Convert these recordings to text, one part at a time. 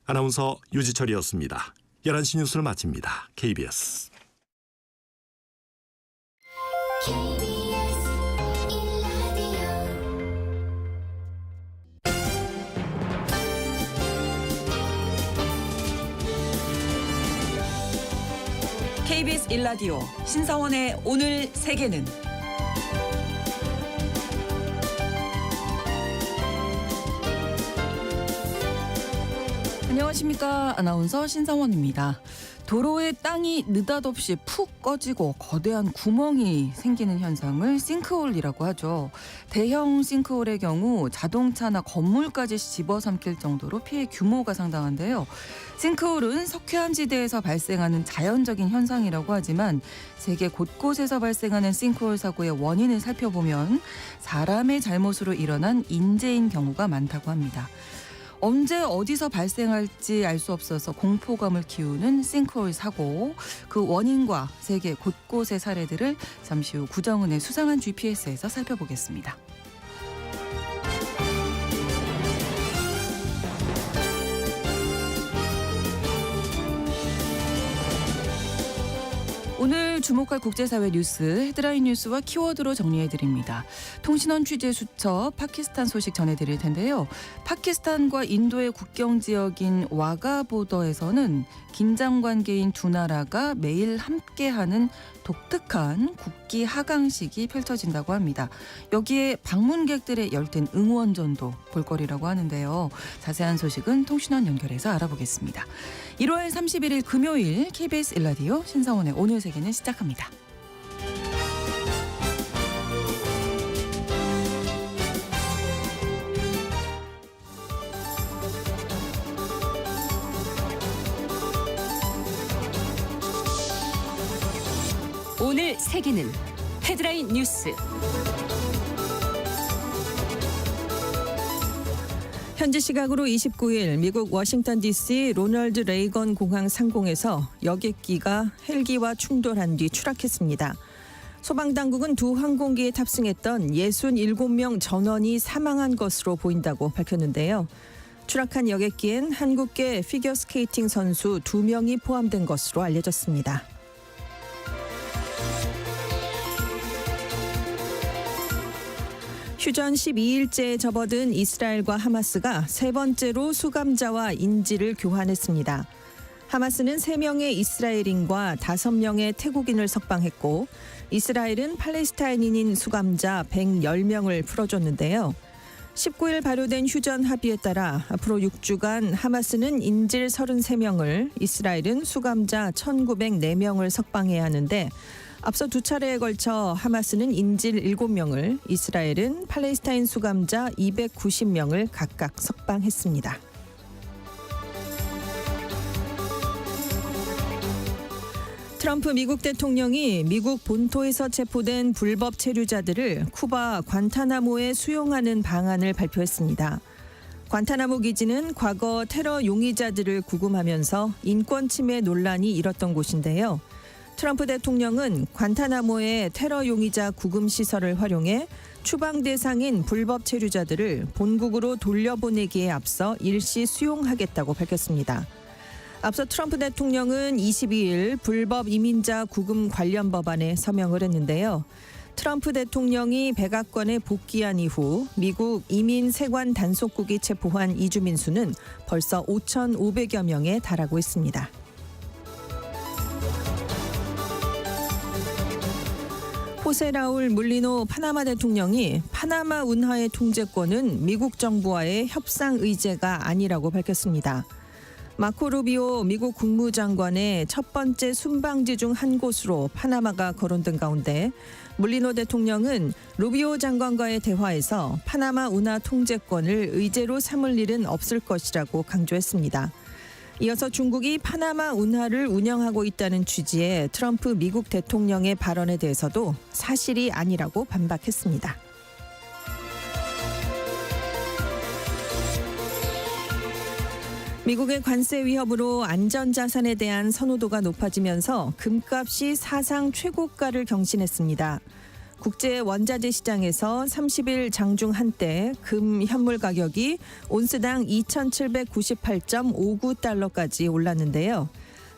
아나운서 유지철이었습니다. 11시 뉴스를 마칩니다. KBS. KBS 1라디오 신성원의 오늘 세계는 안녕하십니까. 아나운서 신성원입니다. 도로에 땅이 느닷없이 푹 꺼지고 거대한 구멍이 생기는 현상을 싱크홀이라고 하죠. 대형 싱크홀의 경우 자동차나 건물까지 집어삼킬 정도로 피해 규모가 상당한데요. 싱크홀은 석회암지대에서 발생하는 자연적인 현상이라고 하지만 세계 곳곳에서 발생하는 싱크홀 사고의 원인을 살펴보면 사람의 잘못으로 일어난 인재인 경우가 많다고 합니다. 언제 어디서 발생할지 알 수 없어서 공포감을 키우는 싱크홀 사고, 그 원인과 세계 곳곳의 사례들을 잠시 후 구정은의 수상한 GPS에서 살펴보겠습니다. 오늘 주목할 국제사회 뉴스 헤드라인 뉴스와 키워드로 정리해드립니다. 통신원 취재 수첩 파키스탄 소식 전해드릴 텐데요. 파키스탄과 인도의 국경 지역인 와가 보더에서는 긴장 관계인 두 나라가 매일 함께하는 독특한 국기 하강식이 펼쳐진다고 합니다. 여기에 방문객들의 열띤 응원전도 볼거리라고 하는데요. 자세한 소식은 통신원 연결해서 알아보겠습니다. 1월 31일 금요일 KBS 1라디오 신성원의 오늘 세계는 시작합니다. 오늘 세계는 헤드라인 뉴스. 현지 시각으로 29일 미국 워싱턴 DC 로널드 레이건 공항 상공에서 여객기가 헬기와 충돌한 뒤 추락했습니다. 소방당국은 두 항공기에 탑승했던 67명 전원이 사망한 것으로 보인다고 밝혔는데요. 추락한 여객기엔 한국계 피겨스케이팅 선수 2명이 포함된 것으로 알려졌습니다. 휴전 12일째에 접어든 이스라엘과 하마스가 세 번째로 수감자와 인질을 교환했습니다. 하마스는 3명의 이스라엘인과 5명의 태국인을 석방했고 이스라엘은 팔레스타인인인 수감자 110명을 풀어줬는데요. 19일 발효된 휴전 합의에 따라 앞으로 6주간 하마스는 인질 33명을, 이스라엘은 수감자 1,904명을 석방해야 하는데 앞서 두 차례에 걸쳐 하마스는 인질 7명을, 이스라엘은 팔레스타인 수감자 290명을 각각 석방했습니다. 트럼프 미국 대통령이 미국 본토에서 체포된 불법 체류자들을 쿠바 관타나모에 수용하는 방안을 발표했습니다. 관타나모 기지는 과거 테러 용의자들을 구금하면서 인권 침해 논란이 일었던 곳인데요. 트럼프 대통령은 관타나모의 테러 용의자 구금 시설을 활용해 추방 대상인 불법 체류자들을 본국으로 돌려보내기에 앞서 일시 수용하겠다고 밝혔습니다. 앞서 트럼프 대통령은 22일 불법 이민자 구금 관련 법안에 서명을 했는데요. 트럼프 대통령이 백악관에 복귀한 이후 미국 이민 세관 단속국이 체포한 이주민 수는 벌써 5,500여 명에 달하고 있습니다. 호세 라울 물리노 파나마 대통령이 파나마 운하의 통제권은 미국 정부와의 협상 의제가 아니라고 밝혔습니다. 마코 루비오 미국 국무장관의 첫 번째 순방지 중 한 곳으로 파나마가 거론된 가운데 물리노 대통령은 루비오 장관과의 대화에서 파나마 운하 통제권을 의제로 삼을 일은 없을 것이라고 강조했습니다. 이어서 중국이 파나마 운하를 운영하고 있다는 취지의 트럼프 미국 대통령의 발언에 대해서도 사실이 아니라고 반박했습니다. 미국의 관세 위협으로 안전자산에 대한 선호도가 높아지면서 금값이 사상 최고가를 경신했습니다. 국제 원자재 시장에서 30일 장중 한때 금 현물 가격이 온스당 2,798.59달러까지 올랐는데요.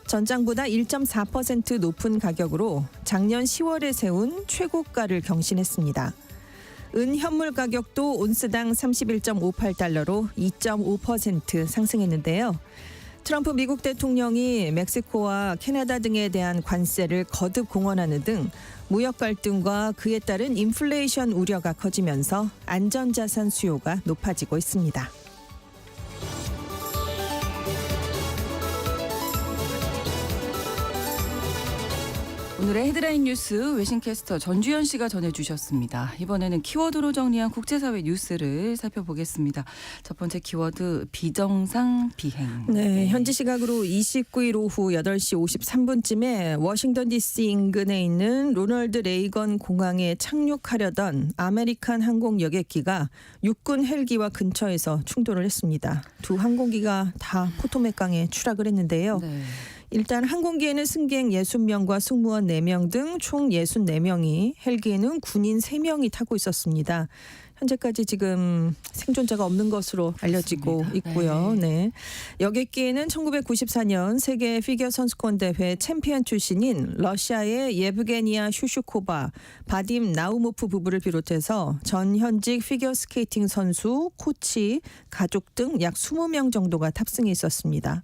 전장보다 1.4% 높은 가격으로 작년 10월에 세운 최고가를 경신했습니다. 은 현물 가격도 온스당 31.58달러로 2.5% 상승했는데요. 트럼프 미국 대통령이 멕시코와 캐나다 등에 대한 관세를 거듭 공언하는 등 무역 갈등과 그에 따른 인플레이션 우려가 커지면서 안전자산 수요가 높아지고 있습니다. 오늘의 헤드라인 뉴스 외신캐스터 전주현 씨가 전해주셨습니다. 이번에는 키워드로 정리한 국제사회 뉴스를 살펴보겠습니다. 첫 번째 키워드 비정상 비행. 네, 현지 시각으로 29일 오후 8시 53분쯤에 워싱턴 DC 인근에 있는 로널드 레이건 공항에 착륙하려던 아메리칸 항공 여객기가 육군 헬기와 근처에서 충돌을 했습니다. 두 항공기가 다 포토맥강에 추락을 했는데요. 네. 일단 항공기에는 승객 60명과 승무원 4명 등 총 64명이, 헬기에는 군인 3명이 타고 있었습니다. 현재까지 지금 생존자가 없는 것으로 알려지고 그렇습니다. 있고요. 네. 여객기에는 1994년 세계 피겨 선수권 대회 챔피언 출신인 러시아의 예브게니아 슈슈코바, 바딤 나우모프 부부를 비롯해서 전 현직 피겨 스케이팅 선수, 코치, 가족 등 약 20명 정도가 탑승해 있었습니다.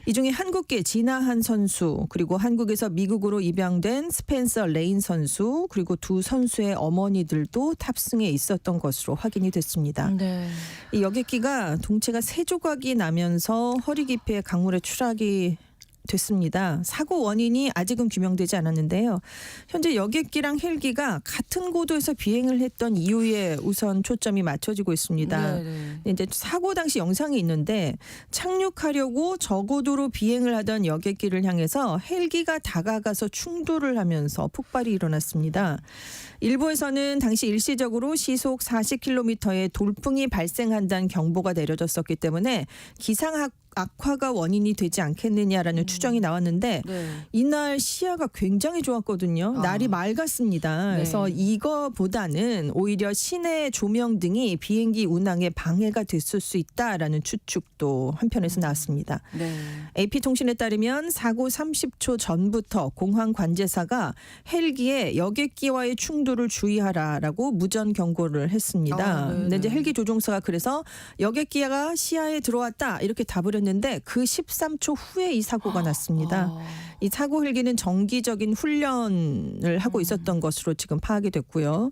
이 중에 한국계 진아한 선수, 그리고 한국에서 미국으로 입양된 스펜서 레인 선수, 그리고 두 선수의 어머니들도 탑승해 있었던 것으로 확인이 됐습니다. 네. 이 여객기가 동체가 3조각이 나면서 허리 깊이의 강물에 추락이 됐습니다. 사고 원인이 아직은 규명되지 않았는데요. 현재 여객기랑 헬기가 같은 고도에서 비행을 했던 이유에 우선 초점이 맞춰지고 있습니다. 네. 이제 사고 당시 영상이 있는데 착륙하려고 저고도로 비행을 하던 여객기를 향해서 헬기가 다가가서 충돌을 하면서 폭발이 일어났습니다. 일부에서는 당시 일시적으로 시속 40km의 돌풍이 발생한다는 경보가 내려졌었기 때문에 기상 악화가 원인이 되지 않겠느냐라는 추정이 나왔는데 네. 이날 시야가 굉장히 좋았거든요. 아. 날이 맑았습니다. 네. 그래서 이거보다는 오히려 시내 조명 등이 비행기 운항에 방해가 됐을 수 있다라는 추측도 한편에서 나왔습니다. 네. AP통신에 따르면 사고 30초 전부터 공항 관제사가 헬기에 여객기와의 충돌을 주의하라라고 무전 경고를 했습니다. 아, 네, 근데 이제 네. 헬기 조종사가 그래서 여객기가 시야에 들어왔다 이렇게 답을 했는데 그 13초 후에 이 사고가 났습니다. 아. 이 사고 헬기는 정기적인 훈련을 하고 있었던 것으로 지금 파악이 됐고요.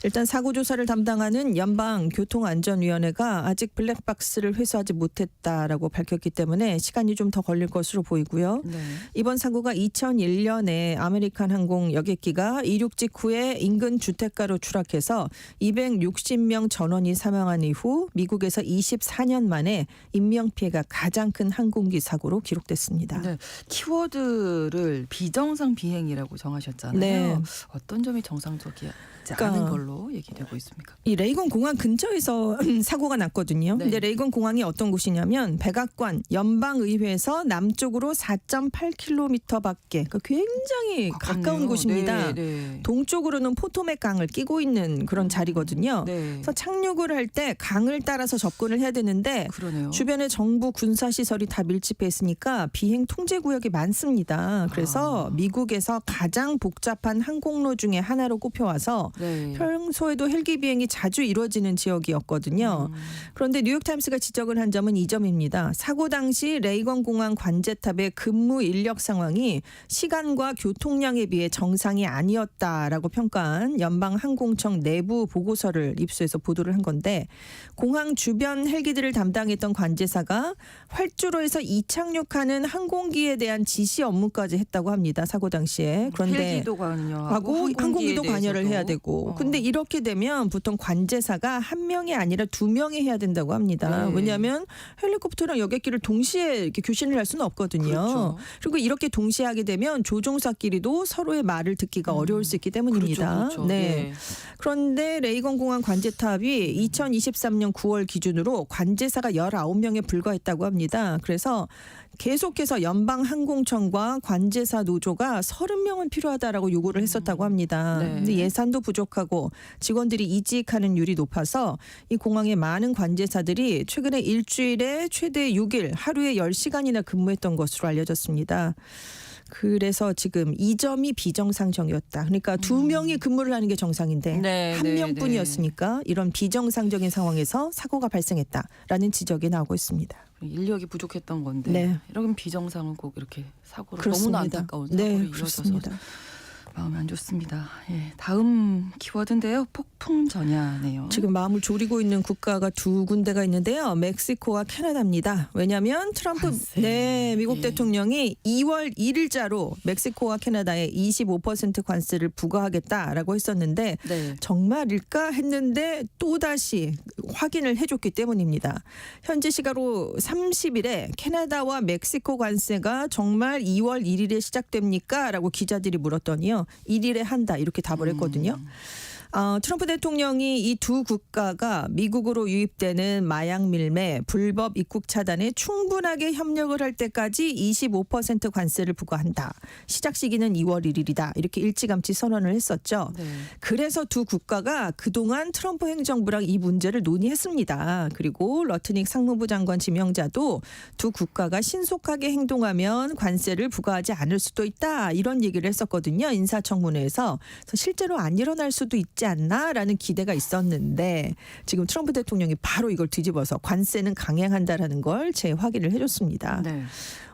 일단 사고 조사를 담당하는 연방교통안전위원회가 아직 블랙박스를 회수하지 못했다라고 밝혔기 때문에 시간이 좀 더 걸릴 것으로 보이고요. 네. 이번 사고가 2001년에 아메리칸 항공 여객기가 이륙 직후에 인근 주택가로 추락해서 260명 전원이 사망한 이후 미국에서 24년 만에 인명피해가 가장 큰 항공기 사고로 기록됐습니다. 네. 키워드를 비정상 비행이라고 정하셨잖아요. 네. 어떤 점이 정상적이지 그러니까 않은 걸로 얘기되고 있습니까? 이 레이건 공항 근처에서 사고가 났거든요. 네. 근데 레이건 공항이 어떤 곳이냐면 백악관 연방의회에서 남쪽으로 4.8km밖에 그러니까 굉장히 가까운 가깝네요. 곳입니다. 네. 동쪽으로는 포토맥 강을 끼고 있는 그런 자리거든요. 네. 그래서 착륙을 할 때 강을 따라서 접근을 해야 되는데 그러네요. 주변에 정부 군사 시설이 다 밀집해 있으니까 비행 통제 구역이 많습니다. 그래서 미국에서 가장 복잡한 항공로 중에 하나로 꼽혀와서 네. 평소에도 헬기 비행이 자주 이루어지는 지역이었거든요. 그런데 뉴욕타임스가 지적을 한 점은 이 점입니다. 사고 당시 레이건 공항 관제탑의 근무 인력 상황이 시간과 교통량에 비해 정상이 아니었다라고 평가한 연방항공청 내부 보고서를 입수해서 보도를 한 건데 공항 주변 헬기들을 담당했던 관제사가 활주로에서 이착륙하는 항공기에 대한 지시 업무까지 했다고 합니다. 사고 당시에. 그런데 헬기도 관여하고 하고 항공기도 관여를 해야 되고. 근데 이렇게 되면 보통 관제사가 한 명이 아니라 두 명이 해야 된다고 합니다. 네. 왜냐하면 헬리콥터랑 여객기를 동시에 이렇게 교신을 할 수는 없거든요. 그렇죠. 그리고 이렇게 동시에 하게 되면 조종사끼리도 서로의 말을 듣기가 어려울 수 있기 때문입니다. 그렇죠. 네. 예. 그런데 레이건 공항 관제탑이 2023년 9월 기준으로 관제사가 19명에 불과했다고 합니다. 그래서 계속해서 연방항공청과 관제사 노조가 30명은 필요하다라고 요구를 했었다고 합니다. 네. 근데 예산도 부족하고 직원들이 이직하는 율이 높아서 이 공항의 많은 관제사들이 최근에 일주일에 최대 6일 하루에 10시간이나 근무했던 것으로 알려졌습니다. 그래서 지금 이 점이 비정상적이었다. 그러니까 두 명이 근무를 하는 게 정상인데 네, 한 네, 명뿐이었으니까 이런 비정상적인 상황에서 사고가 발생했다라는 지적이 나오고 있습니다. 인력이 부족했던 건데 네. 이런 비정상은 꼭 이렇게 사고를 그렇습니다. 너무나 안타까운 사고를 네, 이어져서 그렇습니다. 마음이 안 좋습니다. 예, 다음 키워드인데요. 폭풍 전야네요. 지금 마음을 졸이고 있는 국가가 두 군데가 있는데요. 멕시코와 캐나다입니다. 왜냐하면 트럼프 관세. 미국 예. 대통령이 2월 1일자로 멕시코와 캐나다에 25% 관세를 부과하겠다라고 했었는데 네. 정말일까 했는데 또다시 확인을 해줬기 때문입니다. 현지 시각으로 30일에 캐나다와 멕시코 관세가 정말 2월 1일에 시작됩니까? 라고 기자들이 물었더니요. 1일에 한다 이렇게 답을 했거든요. 트럼프 대통령이 이 두 국가가 미국으로 유입되는 마약 밀매, 불법 입국 차단에 충분하게 협력을 할 때까지 25% 관세를 부과한다. 시작 시기는 2월 1일이다. 이렇게 일찌감치 선언을 했었죠. 네. 그래서 두 국가가 그동안 트럼프 행정부랑 이 문제를 논의했습니다. 그리고 러트닉 상무부 장관 지명자도 두 국가가 신속하게 행동하면 관세를 부과하지 않을 수도 있다. 이런 얘기를 했었거든요. 인사청문회에서. 그래서 실제로 안 일어날 수도 있지 않나라는 기대가 있었는데 지금 트럼프 대통령이 바로 이걸 뒤집어서 관세는 강행한다라는 걸 재확인을 해줬습니다. 네.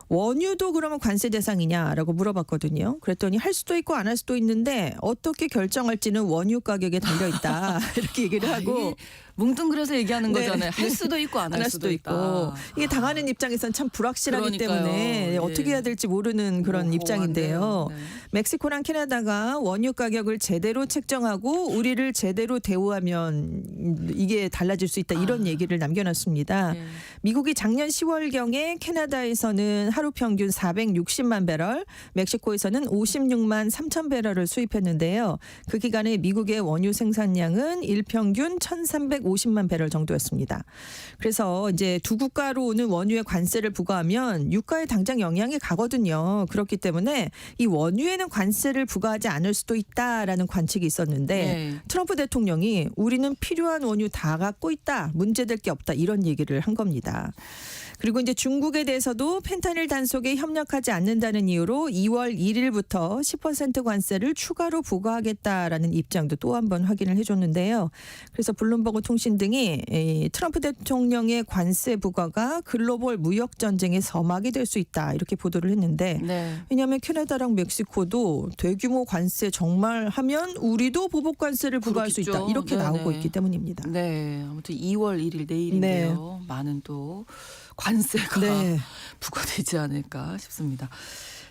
원유도 그러면 관세 대상이냐라고 물어봤거든요. 그랬더니 할 수도 있고 안 할 수도 있는데 어떻게 결정할지는 원유 가격에 달려 있다 이렇게 얘기를 하고 이게 뭉뚱그려서 얘기하는 네. 거잖아요. 할 수도 있고 안 할 수도 있다. 이게 당하는 입장에선 참 불확실하기 그러니까요. 때문에 예. 어떻게 해야 될지 모르는 그런 모호한데요. 입장인데요. 네. 멕시코랑 캐나다가 원유 가격을 제대로 책정하고 우리를 제대로 대우하면 이게 달라질 수 있다 이런 얘기를 남겨놨습니다. 네. 미국이 작년 10월경에 캐나다에서는 하루 평균 460만 배럴, 멕시코에서는 56만 3천 배럴을 수입했는데요. 그 기간에 미국의 원유 생산량은 일평균 1,350만 배럴 정도였습니다. 그래서 이제 두 국가로 오는 원유에 관세를 부과하면 유가에 당장 영향이 가거든요. 그렇기 때문에 이 원유에는 관세를 부과하지 않을 수도 있다라는 관측이 있었는데 네. 트럼프 대통령이 우리는 필요한 원유 다 갖고 있다. 문제될 게 없다. 이런 얘기를 한 겁니다. 그리고 이제 중국에 대해서도 펜타닐 단속에 협력하지 않는다는 이유로 2월 1일부터 10% 관세를 추가로 부과하겠다라는 입장도 또 한 번 확인을 해줬는데요. 그래서 블룸버그 통신 등이 이 트럼프 대통령의 관세 부과가 글로벌 무역 전쟁의 서막이 될 수 있다 이렇게 보도를 했는데 네. 왜냐하면 캐나다랑 멕시코도 대규모 관세 정말 하면 우리도 보복 관세를 부과할 수 있다 그렇겠죠. 이렇게 네네. 나오고 있기 때문입니다. 네. 아무튼 2월 1일 내일인데요. 많은 또 관세가 네. 부과되지 않을까 싶습니다.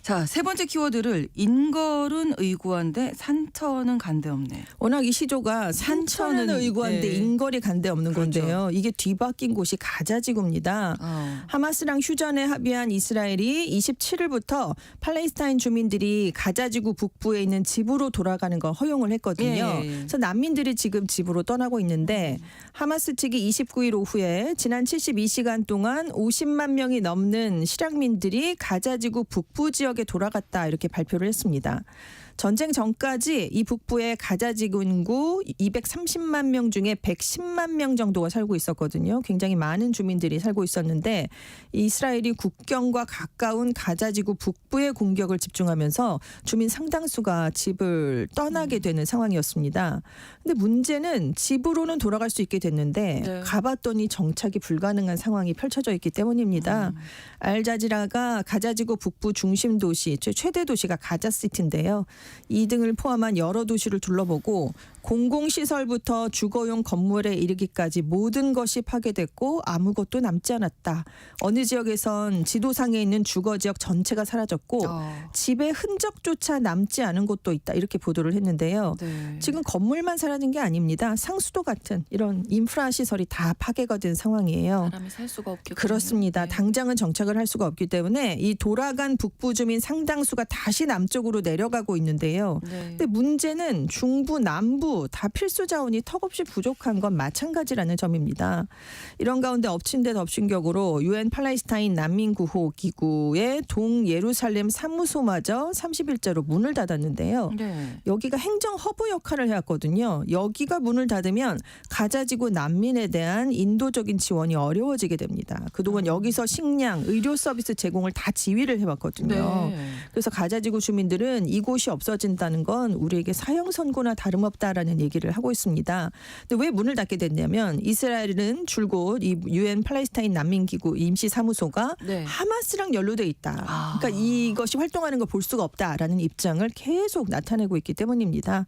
자, 세 번째 키워드를 인걸은 의구한데 산천은 간데 없네. 워낙 이 시조가 산천은 산천은, 의구한데 네. 인걸이 간데 없는 그렇죠. 건데요. 이게 뒤바뀐 곳이 가자지구입니다. 하마스랑 휴전에 합의한 이스라엘이 27일부터 팔레스타인 주민들이 가자지구 북부에 있는 집으로 돌아가는 걸 허용을 했거든요. 예. 그래서 난민들이 지금 집으로 떠나고 있는데 하마스 측이 29일 오후에 지난 72시간 동안 50만 명이 넘는 실향민들이 가자지구 북부 지역에 돌아갔다 이렇게 발표를 했습니다. 전쟁 전까지 이 북부의 가자지구 인구 230만 명 중에 110만 명 정도가 살고 있었거든요. 굉장히 많은 주민들이 살고 있었는데 이스라엘이 국경과 가까운 가자지구 북부의 공격을 집중하면서 주민 상당수가 집을 떠나게 되는 상황이었습니다. 근데 문제는 집으로는 돌아갈 수 있게 됐는데 네. 가봤더니 정착이 불가능한 상황이 펼쳐져 있기 때문입니다. 알자지라가 가자지구 북부 중심 도시, 최대 도시가 가자시티인데요. 이 등을 포함한 여러 도시를 둘러보고 공공시설부터 주거용 건물에 이르기까지 모든 것이 파괴됐고 아무것도 남지 않았다. 어느 지역에선 지도상에 있는 주거지역 전체가 사라졌고 집의 흔적조차 남지 않은 곳도 있다. 이렇게 보도를 했는데요. 네. 지금 건물만 사라진 게 아닙니다. 상수도 같은 이런 인프라 시설이 다 파괴가 된 상황이에요. 사람이 살 수가 없겠군요. 그렇습니다. 네. 당장은 정착을 할 수가 없기 때문에 이 돌아간 북부 주민 상당수가 다시 남쪽으로 내려가고 있는데요. 네. 근데 문제는 중부, 남부 다 필수 자원이 턱없이 부족한 건 마찬가지라는 점입니다. 이런 가운데 엎친 데 덮친 격으로 유엔 팔레스타인 난민 구호 기구의 동예루살렘 사무소마저 30일째로 문을 닫았는데요. 네. 여기가 행정 허브 역할을 해왔거든요. 여기가 문을 닫으면 가자지구 난민에 대한 인도적인 지원이 어려워지게 됩니다. 그동안 여기서 식량, 의료 서비스 제공을 다 지휘를 해왔거든요. 네. 그래서 가자지구 주민들은 이곳이 없어진다는 건 우리에게 사형 선고나 다름없다라는 얘기를 하고 있습니다. 근데 왜 문을 닫게 됐냐면 이스라엘은 줄곧 이 유엔 팔레스타인 난민기구 임시사무소가 네. 하마스랑 연루돼 있다. 그러니까 이것이 활동하는 걸 볼 수가 없다라는 입장을 계속 나타내고 있기 때문입니다.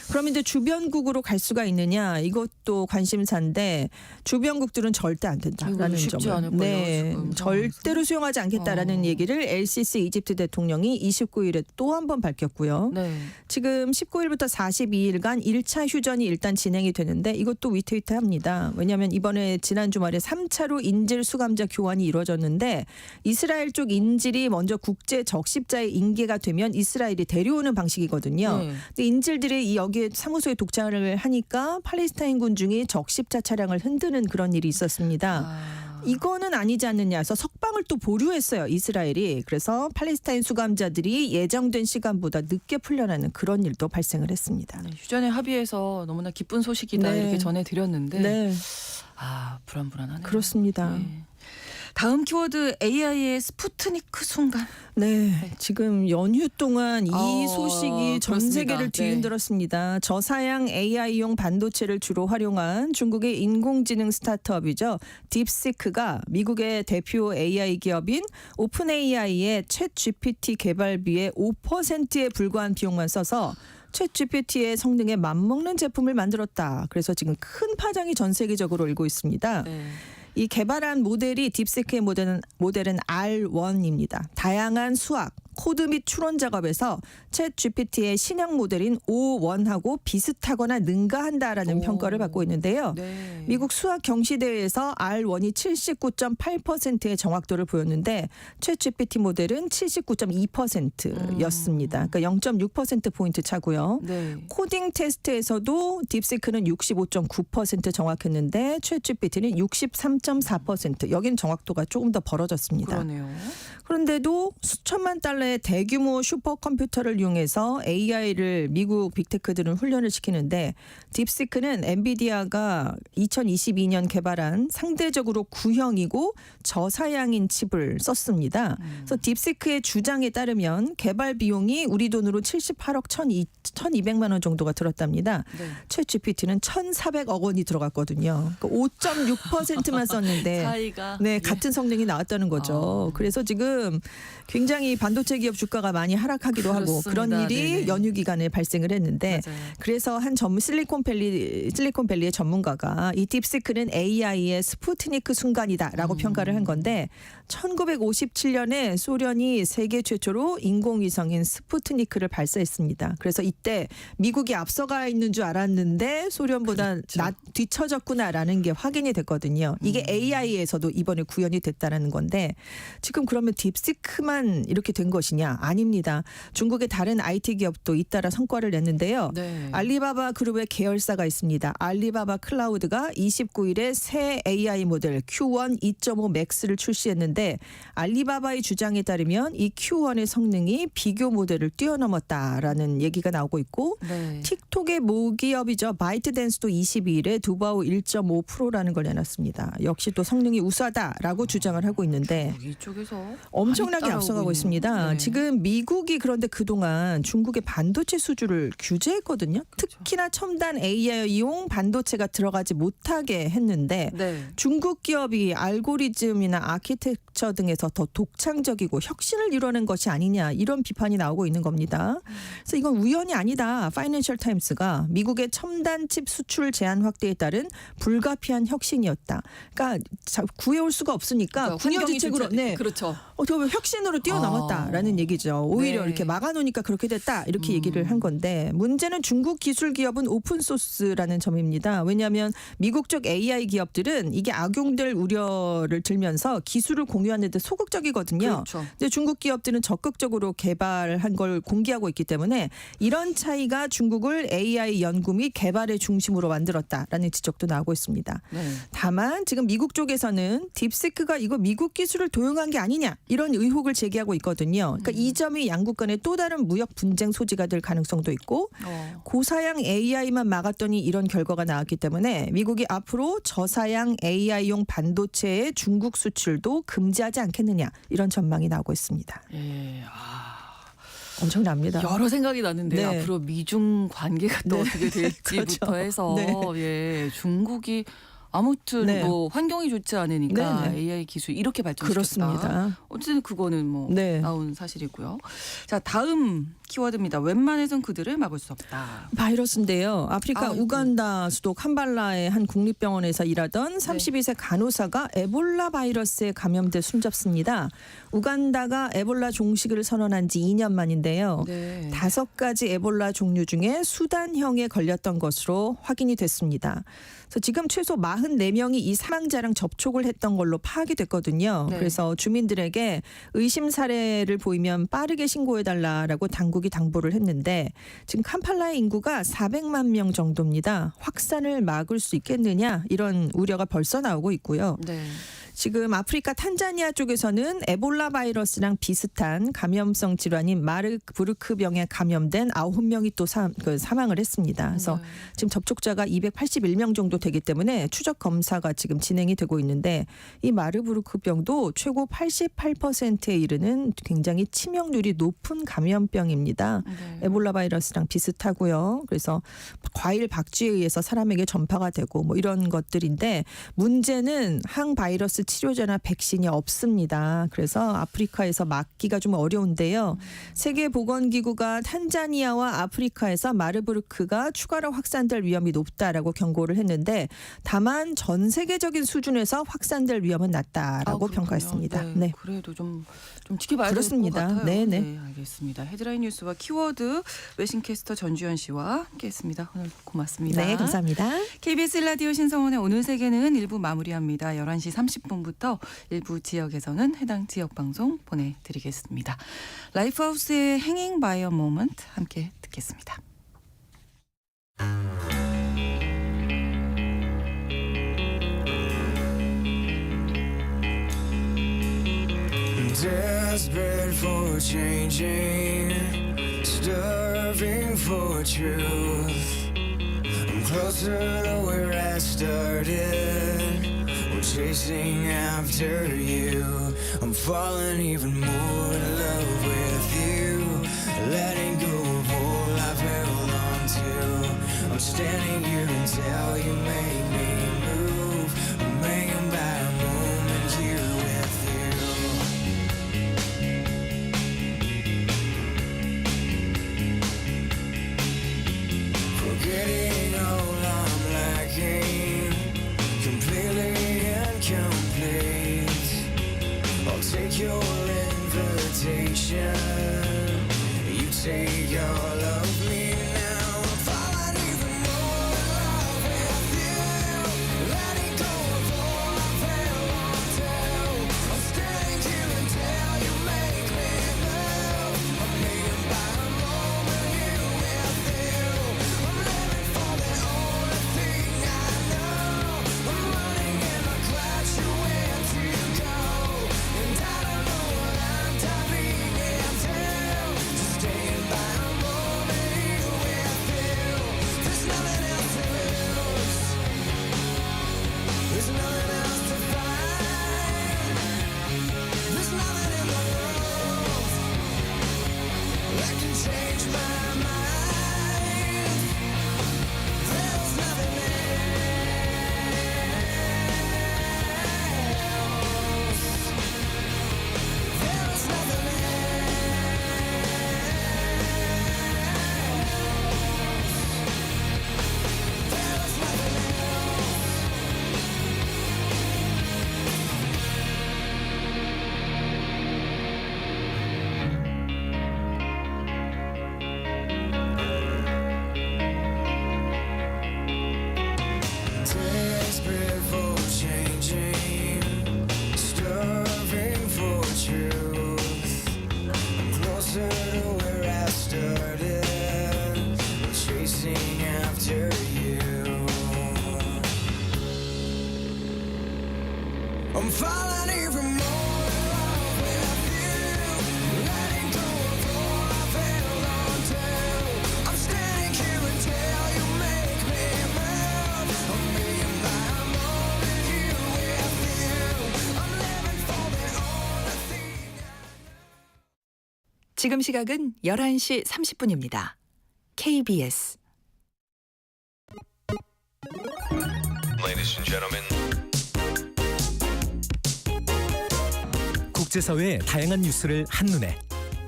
그럼 이제 주변국으로 갈 수가 있느냐 이것도 관심사인데 주변국들은 절대 안 된다라는 쉽지 점을 않을 거예요, 지금 절대로 수용하지 않겠다라는 얘기를 LCC 이집트 대통령이 29일에 또 한 번 밝혔고요. 네. 지금 19일부터 42일간 1차 휴전이 일단 진행이 되는데 이것도 위태위태합니다. 왜냐하면 이번에 지난 주말에 3차로 인질 수감자 교환이 이루어졌는데 이스라엘 쪽 인질이 먼저 국제 적십자에 인계가 되면 이스라엘이 데려오는 방식이거든요. 네. 근데 인질들이 여기에 사무소에 독자를 하니까 팔레스타인군 중에 적십자 차량을 흔드는 그런 일이 있었습니다. 이거는 아니지 않느냐 해서 석방을 또 보류했어요. 이스라엘이. 그래서 팔레스타인 수감자들이 예정된 시간보다 늦게 풀려나는 그런 일도 발생을 했습니다. 네, 휴전에 합의해서 너무나 기쁜 소식이다 네. 이렇게 전해드렸는데 네, 불안불안하네요. 그렇습니다. 네. 다음 키워드 AI의 스푸트니크 순간. 네, 지금 연휴 동안 이 소식이 전 그렇습니다. 세계를 네. 뒤흔들었습니다. 저사양 AI용 반도체를 주로 활용한 중국의 인공지능 스타트업이죠. 딥시크가 미국의 대표 AI 기업인 오픈 AI의 챗 GPT 개발비의 5%에 불과한 비용만 써서 챗 GPT의 성능에 맞먹는 제품을 만들었다. 그래서 지금 큰 파장이 전 세계적으로 일고 있습니다. 네. 이 개발한 모델이 딥시크의 모델은 R1입니다. 다양한 수학, 코드 및 추론 작업에서 챗 GPT의 신형 모델인 O1하고 비슷하거나 능가한다라는 평가를 받고 있는데요. 네. 미국 수학 경시대회에서 R1이 79.8%의 정확도를 보였는데 챗 GPT 모델은 79.2%였습니다. 그러니까 0.6%포인트 차고요. 네. 코딩 테스트에서도 딥시크는 65.9% 정확했는데 챗 GPT는 63.4%. 여긴 정확도가 조금 더 벌어졌습니다. 그러네요. 그런데도 수천만 달러의 대규모 슈퍼컴퓨터를 이용해서 AI를 미국 빅테크들은 훈련을 시키는데 딥시크는 엔비디아가 2022년 개발한 상대적으로 구형이고 저사양인 칩을 썼습니다. 그래서 딥시크의 주장에 따르면 개발 비용이 우리 돈으로 78억 1,200만 원 정도가 들었답니다. 네. 챗 GPT는 1,400억 원이 들어갔거든요. 그러니까 5.6%만 썼는데 차이가 네, 같은 성능이 나왔다는 거죠. 그래서 지금 굉장히 반도체 기업 주가가 많이 하락하기도 하고 그런 그렇습니다. 일이 네네. 연휴 기간에 발생을 했는데 맞아요. 그래서 한 실리콘밸리의 전문가가 이 딥시크는 AI의 스푸트니크 순간이다라고 평가를 한 건데 1957년에 소련이 세계 최초로 인공위성인 스푸트니크를 발사했습니다. 그래서 이때 미국이 앞서가 있는 줄 알았는데 소련보다 뒤처졌구나라는 게 확인이 됐거든요. 이게 AI에서도 이번에 구현이 됐다라는 건데 지금 그러면 딥시크만 이렇게 된 것이냐? 아닙니다. 중국의 다른 IT 기업도 잇따라 성과를 냈는데요. 네. 알리바바 그룹의 계열사가 있습니다. 알리바바 클라우드가 29일에 새 AI 모델 Q1 2.5 맥스를 출시했는데 알리바바의 주장에 따르면 이 Q1의 성능이 비교 모델을 뛰어넘었다라는 얘기가 나오고 있고 네. 틱톡의 모기업이죠. 바이트댄스도 22일에 두바오 1.5%라는 걸 내놨습니다. 역시 또 성능이 우수하다라고 주장을 하고 있는데 이쪽에서 엄청나게 많이 앞서가고 따라오고 있습니다. 있네요. 네. 지금 미국이 그런데 그동안 중국의 반도체 수주를 규제했거든요. 특히나 첨단 AI용 반도체가 들어가지 못하게 했는데 네. 중국 기업이 알고리즘이나 스트럭처 등에서 더 독창적이고 혁신을 이뤄낸 것이 아니냐 이런 비판이 나오고 있는 겁니다. 그래서 이건 우연이 아니다. 파이낸셜 타임스가 미국의 첨단 칩 수출 제한 확대에 따른 불가피한 혁신이었다. 그러니까 구해올 수가 없으니까 궁여지책으로 그렇죠. 혁신으로 뛰어넘었다라는 얘기죠. 오히려 네. 이렇게 막아놓으니까 그렇게 됐다 이렇게 얘기를 한 건데 문제는 중국 기술 기업은 오픈 소스라는 점입니다. 왜냐하면 미국 쪽 AI 기업들은 이게 악용될 우려를 들면서 기술을 공유하는 데 소극적이거든요. 그렇죠. 근데 중국 기업들은 적극적으로 개발한 걸 공개하고 있기 때문에 이런 차이가 중국을 AI 연구 및 개발의 중심으로 만들었다라는 지적도 나오고 있습니다. 네. 다만 지금 미국 쪽에서는 딥시크가 이거 미국 기술을 도용한 게 아니냐 이런 의혹을 제기하고 있거든요. 그러니까 이 점이 양국 간의 또 다른 무역 분쟁 소지가 될 가능성도 있고 고사양 AI만 막았더니 이런 결과가 나왔기 때문에 미국이 앞으로 저사양 AI용 반도체의 중국 수출도 금지하지 않겠느냐 이런 전망이 나오고 있습니다. 예. 엄청납니다. 여러 생각이 나는데 네. 앞으로 미중 관계가 또 어떻게 될지부터 그렇죠. 해서 네. 예, 중국이 아무튼 네. 뭐 환경이 좋지 않으니까 네. AI 기술 이렇게 발전시켰다. 그렇습니다. 어쨌든 그거는 뭐 네. 나온 사실이고요. 자, 다음 키워드입니다. 웬만해선 그들을 막을 수 없다. 바이러스인데요. 아프리카 아이고. 우간다 수도 캄발라의 한 국립병원에서 일하던 32세 간호사가 에볼라 바이러스에 감염돼 숨졌습니다. 우간다가 에볼라 종식을 선언한 지 2년 만인데요. 네. 5가지 에볼라 종류 중에 수단형에 걸렸던 것으로 확인이 됐습니다. 그래서 지금 최소 44명이 이 사망자랑 접촉을 했던 걸로 파악이 됐거든요. 네. 그래서 주민들에게 의심 사례를 보이면 빠르게 신고해달라라고 당국이 당부를 했는데 지금 캄팔라의 인구가 400만 명 정도입니다. 확산을 막을 수 있겠느냐 이런 우려가 벌써 나오고 있고요. 네. 지금 아프리카 탄자니아 쪽에서는 에볼라 바이러스랑 비슷한 감염성 질환인 마르부르크병에 감염된 9명이 또 사망을 했습니다. 그래서 지금 접촉자가 281명 정도 되기 때문에 추적 검사가 지금 진행이 되고 있는데 이 마르부르크병도 최고 88%에 이르는 굉장히 치명률이 높은 감염병입니다. 네. 에볼라 바이러스랑 비슷하고요. 그래서 과일 박쥐에 의해서 사람에게 전파가 되고 뭐 이런 것들인데 문제는 항바이러스 치료제나 백신이 없습니다. 그래서 아프리카에서 막기가 좀 어려운데요. 세계보건기구가 탄자니아와 아프리카에서 마르부르크가 추가로 확산될 위험이 높다라고 경고를 했는데 다만 전 세계적인 수준에서 확산될 위험은 낮다라고 그렇군요. 평가했습니다. 네. 네. 그래도 좀 지켜봐야 될 것 그렇습니다. 같아요. 네네. 네, 알겠습니다. 헤드라인 뉴스와 키워드 외신캐스터 전주현 씨와 함께했습니다. 오늘 고맙습니다. 네, 감사합니다. KBS 라디오 신성원의 오늘 세계는 1부 마무리합니다. 11시 30분부터 일부 지역에서는 해당 지역 방송 보내드리겠습니다. 라이프하우스의 행잉 바이 어 모먼트 함께 듣겠습니다. Desperate for changing, starving for truth. I'm closer to where I started. I'm chasing after you. I'm falling even more in love with you. Letting go of all I've held on to. I'm standing here until you make me move. I'm hanging by a moment here with you. Forgetting all I'm lacking, completely incomplete. I'll take your invitation, you take all of me now. I'm falling even more in love with you, letting go of all I've held on to. I'm standing here until you make me move. I'm hanging by a moment here with you. I'm living for the only thing I know. I'm running and I clutch you where to go, and I don't know what I'm diving into. Just staying by 지금 시각은 11시 30분입니다. KBS Ladies and gentlemen. 국제사회의 다양한 뉴스를 한눈에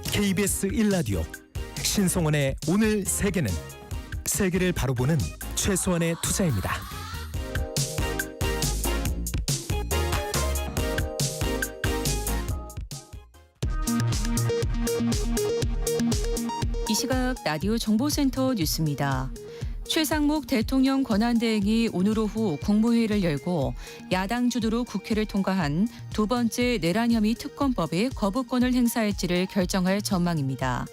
KBS 1라디오 신성원의 오늘 세계는 세계를 바로 보는 최소한의 투자입니다. 이 시각 라디오 정보센터 뉴스입니다. 최상목 대통령 권한대행이 오늘 오후 국무회의를 열고 야당 주도로 국회를 통과한 두 번째 내란 혐의 특검법의 거부권을 행사할지를 결정할 전망입니다.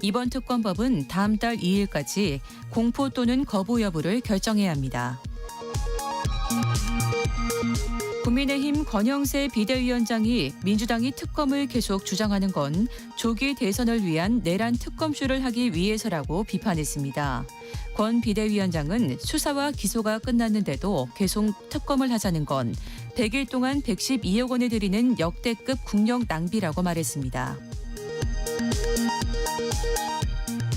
이번 특검법은 다음 달 2일까지 공포 또는 거부 여부를 결정해야 합니다. 국민의힘 권영세 비대위원장이 민주당이 특검을 계속 주장하는 건 조기 대선을 위한 내란 특검쇼를 하기 위해서라고 비판했습니다. 권 비대위원장은 수사와 기소가 끝났는데도 계속 특검을 하자는 건 100일 동안 112억 원을 들이는 역대급 국력 낭비라고 말했습니다.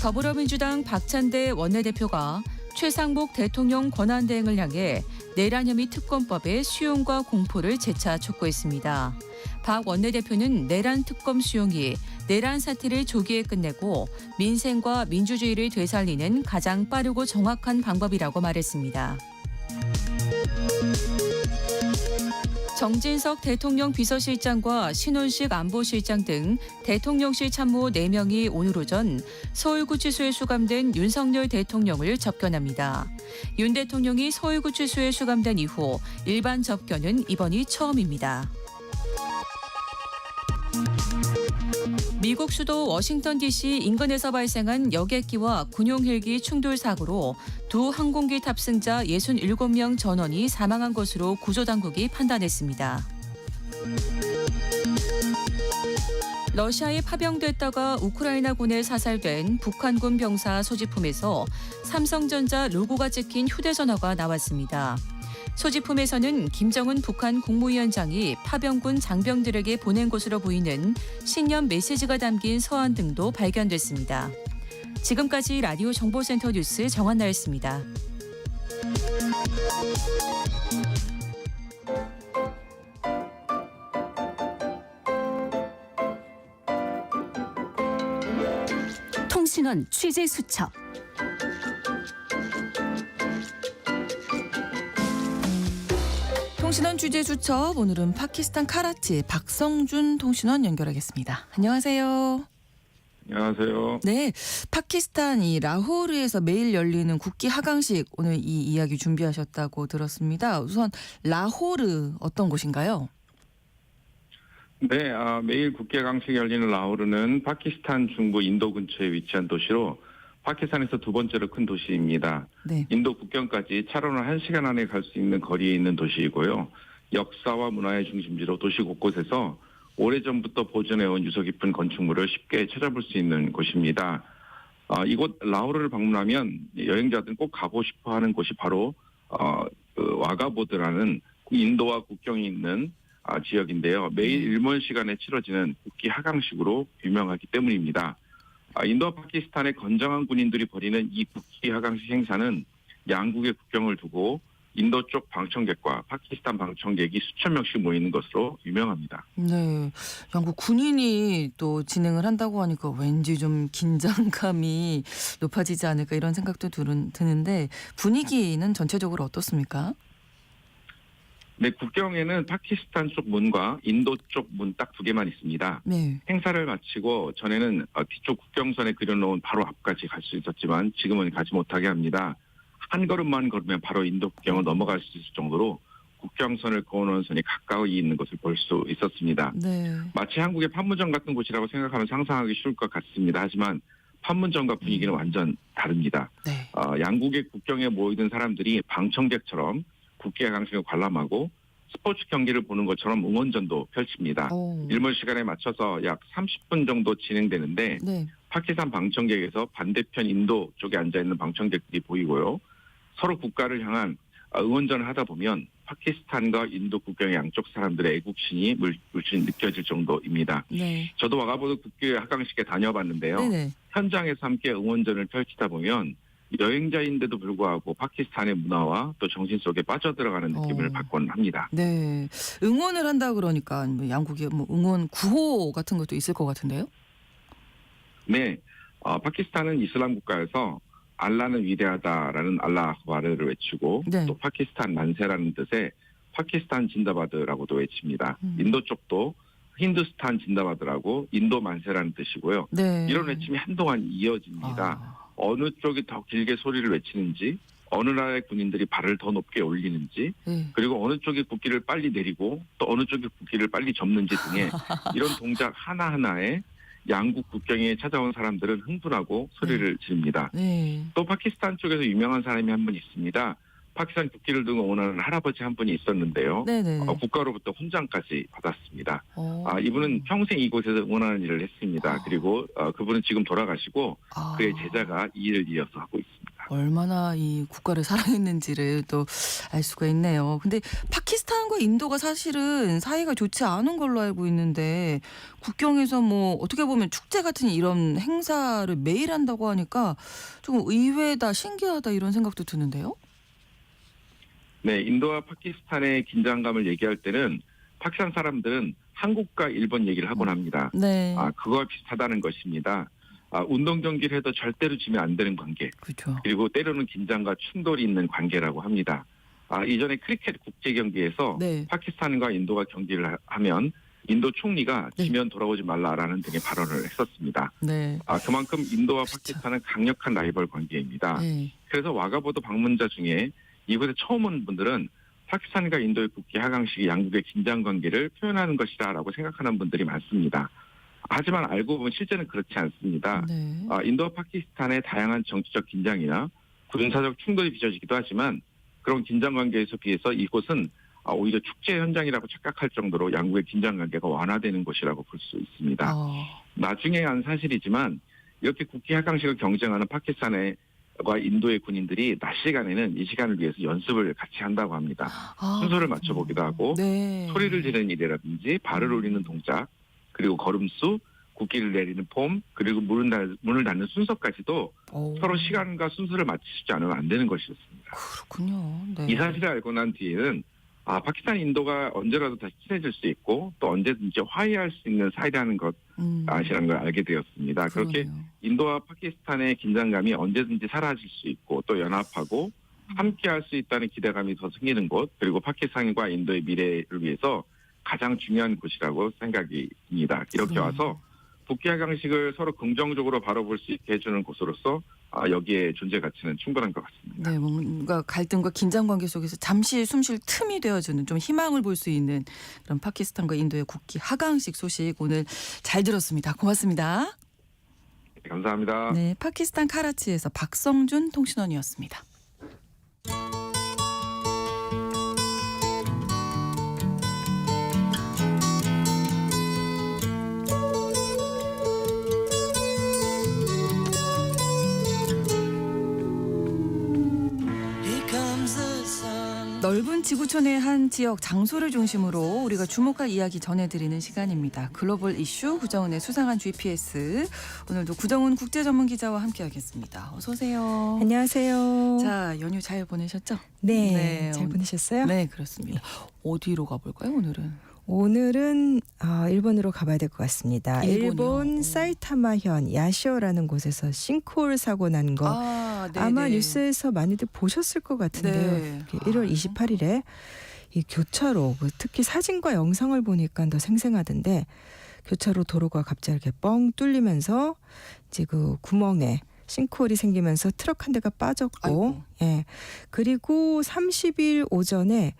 더불어민주당 박찬대 원내대표가 최상목 대통령 권한대행을 향해 내란 혐의 특검법의 수용과 공포를 재차 촉구했습니다. 박 원내대표는 내란 특검 수용이 내란 사태를 조기에 끝내고 민생과 민주주의를 되살리는 가장 빠르고 정확한 방법이라고 말했습니다. 정진석 대통령 비서실장과 신원식 안보실장 등 대통령실 참모 4명이 오늘 오전 서울구치소에 수감된 윤석열 대통령을 접견합니다. 윤 대통령이 서울구치소에 수감된 이후 일반 접견은 이번이 처음입니다. 미국 수도 워싱턴 DC 인근에서 발생한 여객기와 군용 헬기 충돌 사고로 두 항공기 탑승자 67명 전원이 사망한 것으로 구조당국이 판단했습니다. 러시아에 파병됐다가 우크라이나군에 사살된 북한군 병사 소지품에서 삼성전자 로고가 찍힌 휴대전화가 나왔습니다. 소지품에서는 김정은 북한 국무위원장이 파병군 장병들에게 보낸 것으로 보이는 신년 메시지가 담긴 서한 등도 발견됐습니다. 지금까지 라디오 정보센터 뉴스 정한나였습니다. 통신원 취재 수첩. 통신원 취재 수첩, 오늘은 파키스탄 카라치 박성준 통신원 연결하겠습니다. 안녕하세요. 안녕하세요. 네, 파키스탄 이 라호르에서 매일 열리는 국기 하강식, 오늘 이 이야기 준비하셨다고 들었습니다. 우선 라호르 어떤 곳인가요? 네, 매일 국기 하강식이 열리는 라호르는 파키스탄 중부 인도 근처에 위치한 도시로 파키스탄에서 두 번째로 큰 도시입니다. 네. 인도 국경까지 차로는 1시간 안에 갈 수 있는 거리에 있는 도시이고요. 역사와 문화의 중심지로 도시 곳곳에서 오래전부터 보존해온 유서 깊은 건축물을 쉽게 찾아볼 수 있는 곳입니다. 이곳 라호르를 방문하면 여행자들은 꼭 가고 싶어하는 곳이 바로 와가보드라는 인도와 국경이 있는 지역인데요. 매일 일몰 시간에 치러지는 국기 하강식으로 유명하기 때문입니다. 인도와 파키스탄의 건장한 군인들이 벌이는 이 국기 하강식 행사는 양국의 국경을 두고 인도 쪽 방청객과 파키스탄 방청객이 수천 명씩 모이는 것으로 유명합니다. 네, 양국 군인이 또 진행을 한다고 하니까 왠지 좀 긴장감이 높아지지 않을까 이런 생각도 드는데 분위기는 전체적으로 어떻습니까? 네, 국경에는 파키스탄 쪽 문과 인도 쪽 문 딱 두 개만 있습니다. 네. 행사를 마치고 전에는 뒤쪽 국경선에 그려놓은 바로 앞까지 갈 수 있었지만 지금은 가지 못하게 합니다. 한 걸음만 걸으면 바로 인도 국경을 넘어갈 수 있을 정도로 국경선을 그어놓은 선이 가까이 있는 것을 볼 수 있었습니다. 네. 마치 한국의 판문점 같은 곳이라고 생각하면 상상하기 쉬울 것 같습니다. 하지만 판문점과 분위기는 완전 다릅니다. 네. 양국의 국경에 모이던 사람들이 방청객처럼 국기 하강식을 관람하고 스포츠 경기를 보는 것처럼 응원전도 펼칩니다. 오. 일몰 시간에 맞춰서 약 30분 정도 진행되는데 네. 파키스탄 방청객에서 반대편 인도 쪽에 앉아있는 방청객들이 보이고요. 서로 국가를 향한 응원전을 하다 보면 파키스탄과 인도 국경의 양쪽 사람들의 애국심이 물씬 느껴질 정도입니다. 네. 저도 와가보도 국기 하강식에 다녀봤는데요. 네네. 현장에서 함께 응원전을 펼치다 보면 여행자인데도 불구하고 파키스탄의 문화와 또 정신 속에 빠져들어가는 느낌을 받곤 합니다. 네. 응원을 한다 그러니까 뭐 양국의 뭐 응원 구호 같은 것도 있을 것 같은데요. 네, 파키스탄은 이슬람 국가에서 알라는 위대하다라는 알라 아크바르를 외치고 네. 또 파키스탄 만세라는 뜻의 파키스탄 진다바드라고도 외칩니다. 인도 쪽도 힌두스탄 진다바드라고 인도 만세라는 뜻이고요. 네. 이런 외침이 한동안 이어집니다. 어느 쪽이 더 길게 소리를 외치는지, 어느 나라의 군인들이 발을 더 높게 올리는지, 네. 그리고 어느 쪽이 국기를 빨리 내리고 또 어느 쪽이 국기를 빨리 접는지 등의 이런 동작 하나하나에 양국 국경에 찾아온 사람들은 흥분하고 소리를 지릅니다. 네. 또 파키스탄 쪽에서 유명한 사람이 한 분 있습니다. 파키스탄 국기를 들고 응원하는 할아버지 한 분이 있었는데요. 네네. 국가로부터 훈장까지 받았습니다. 어. 이분은 평생 이곳에서 응원하는 일을 했습니다. 그리고 그분은 지금 돌아가시고 그의 제자가 이 일을 이어서 하고 있습니다. 얼마나 이 국가를 사랑했는지를 또 알 수가 있네요. 근데 파키스탄과 인도가 사실은 사이가 좋지 않은 걸로 알고 있는데 국경에서 뭐 어떻게 보면 축제 같은 이런 행사를 매일 한다고 하니까 조금 의외다, 신기하다 이런 생각도 드는데요. 네, 인도와 파키스탄의 긴장감을 얘기할 때는 파키스탄 사람들은 한국과 일본 얘기를 하곤 합니다. 네. 그거와 비슷하다는 것입니다. 운동 경기를 해도 절대로 지면 안 되는 관계. 그렇죠. 그리고 때로는 긴장과 충돌이 있는 관계라고 합니다. 이전에 크리켓 국제 경기에서 네. 파키스탄과 인도가 경기를 하면 인도 총리가 네. 지면 돌아오지 말라라는 등의 발언을 했었습니다. 네. 그만큼 인도와 파키스탄은 강력한 라이벌 관계입니다. 네. 그래서 와가보도 방문자 중에 이곳에 처음 온 분들은 파키스탄과 인도의 국기 하강식이 양국의 긴장 관계를 표현하는 것이다라고 생각하는 분들이 많습니다. 하지만 알고 보면 실제는 그렇지 않습니다. 네. 인도와 파키스탄의 다양한 정치적 긴장이나 군사적 충돌이 빚어지기도 하지만 그런 긴장 관계에서 비해서 이곳은 오히려 축제 현장이라고 착각할 정도로 양국의 긴장 관계가 완화되는 곳이라고 볼 수 있습니다. 나중에 한 사실이지만 이렇게 국기 하강식을 경쟁하는 파키스탄과 인도의 군인들이 낮 시간에는 이 시간을 위해서 연습을 같이 한다고 합니다. 순서를 맞춰보기도 하고 네. 소리를 지르는 일이라든지 발을 올리는 동작, 그리고 걸음수, 국기를 내리는 폼, 그리고 문을 닫는 순서까지도 서로 시간과 순서를 맞추지 않으면 안 되는 것이었습니다. 그렇군요. 네. 이 사실을 알고 난 뒤에는 파키스탄, 인도가 언제라도 다시 친해질 수 있고 또 언제든지 화해할 수 있는 사이라는 것이라는 걸 알게 되었습니다. 그렇게 그러네요. 인도와 파키스탄의 긴장감이 언제든지 사라질 수 있고 또 연합하고 함께할 수 있다는 기대감이 더 생기는 곳, 그리고 파키스탄과 인도의 미래를 위해서 가장 중요한 곳이라고 생각이 듭니다. 이렇게 와서 국기 하강식을 서로 긍정적으로 바라볼 수 있게 해주는 곳으로서 여기에 존재 가치는 충분한 것 같습니다. 네, 뭔가 갈등과 긴장 관계 속에서 잠시 숨쉴 틈이 되어주는 좀 희망을 볼 수 있는 그런 파키스탄과 인도의 국기 하강식 소식 오늘 잘 들었습니다. 고맙습니다. 네, 감사합니다. 네, 파키스탄 카라치에서 박성준 통신원이었습니다. 넓은 지구촌의 한 지역 장소를 중심으로 우리가 주목할 이야기 전해드리는 시간입니다. 글로벌 이슈 구정은의 수상한 GPS. 오늘도 구정은 국제전문기자와 함께하겠습니다. 어서 오세요. 안녕하세요. 자, 연휴 잘 보내셨죠? 네, 잘 오늘- 보내셨어요? 네, 그렇습니다. 어디로 가볼까요, 오늘은? 오늘은 일본으로 가봐야 될 것 같습니다. 일본이요? 일본 사이타마현 야시오라는 곳에서 싱크홀 사고 난 거 네네. 아마 뉴스에서 많이들 보셨을 것 같은데요. 네. 1월 28일에 이 교차로 특히 사진과 영상을 보니까 더 생생하던데 교차로 도로가 갑자기 이렇게 뻥 뚫리면서 이제 그 구멍에 싱크홀이 생기면서 트럭 한 대가 빠졌고 아이고. 예. 그리고 30일 오전에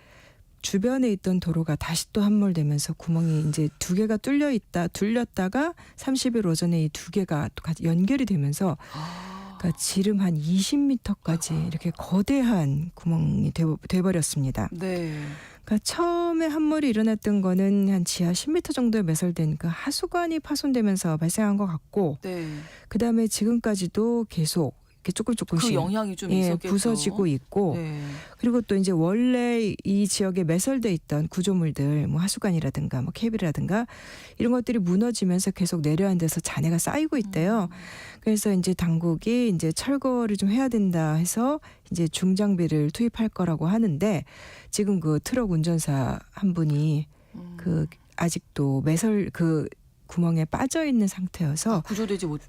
주변에 있던 도로가 다시 또 함몰되면서 구멍이 이제 두 개가 뚫렸다가 30일 오전에 이 두 개가 또 같이 연결이 되면서 그러니까 지름 한 20m까지 이렇게 거대한 구멍이 돼버렸습니다. 네. 그러니까 처음에 함몰이 일어났던 거는 한 지하 10m 정도에 매설된 그 하수관이 파손되면서 발생한 것 같고 네. 그다음에 지금까지도 계속 이렇게 조금씩 그 영향이 좀 예, 있었겠죠. 부서지고 있고 네. 그리고 또 이제 원래 이 지역에 매설돼 있던 구조물들 뭐 하수관이라든가 뭐 케이블이라든가 이런 것들이 무너지면서 계속 내려앉아서 잔해가 쌓이고 있대요. 그래서 이제 당국이 이제 철거를 좀 해야 된다 해서 이제 중장비를 투입할 거라고 하는데 지금 그 트럭 운전사 한 분이 그 아직도 매설 그 구멍에 빠져 있는 상태여서 구조되지 못.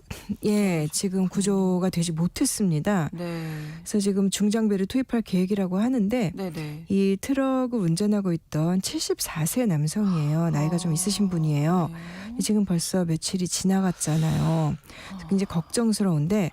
예, 지금 구조가 되지 못했습니다. 네. 그래서 지금 중장비를 투입할 계획이라고 하는데 네네. 이 트럭을 운전하고 있던 74세 남성이에요. 나이가 좀 있으신 분이에요. 네. 지금 벌써 며칠이 지나갔잖아요. 굉장히 걱정스러운데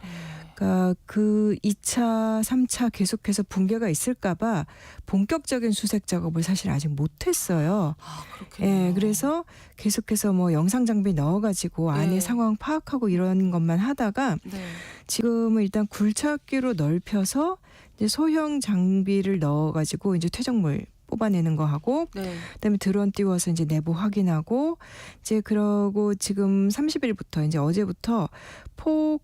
그러니까 그 2차, 3차 계속해서 붕괴가 있을까 봐 본격적인 수색 작업을 사실 아직 못했어요. 그렇겠네요. 예, 그래서 계속해서 뭐 영상 장비 넣어가지고 안에 예. 상황 파악하고 이런 것만 하다가 네. 지금은 일단 굴착기로 넓혀서 이제 소형 장비를 넣어가지고 이제 퇴적물 뽑아내는 거 하고 네. 그다음에 드론 띄워서 이제 내부 확인하고 이제 그러고 지금 30일부터 이제 어제부터 폭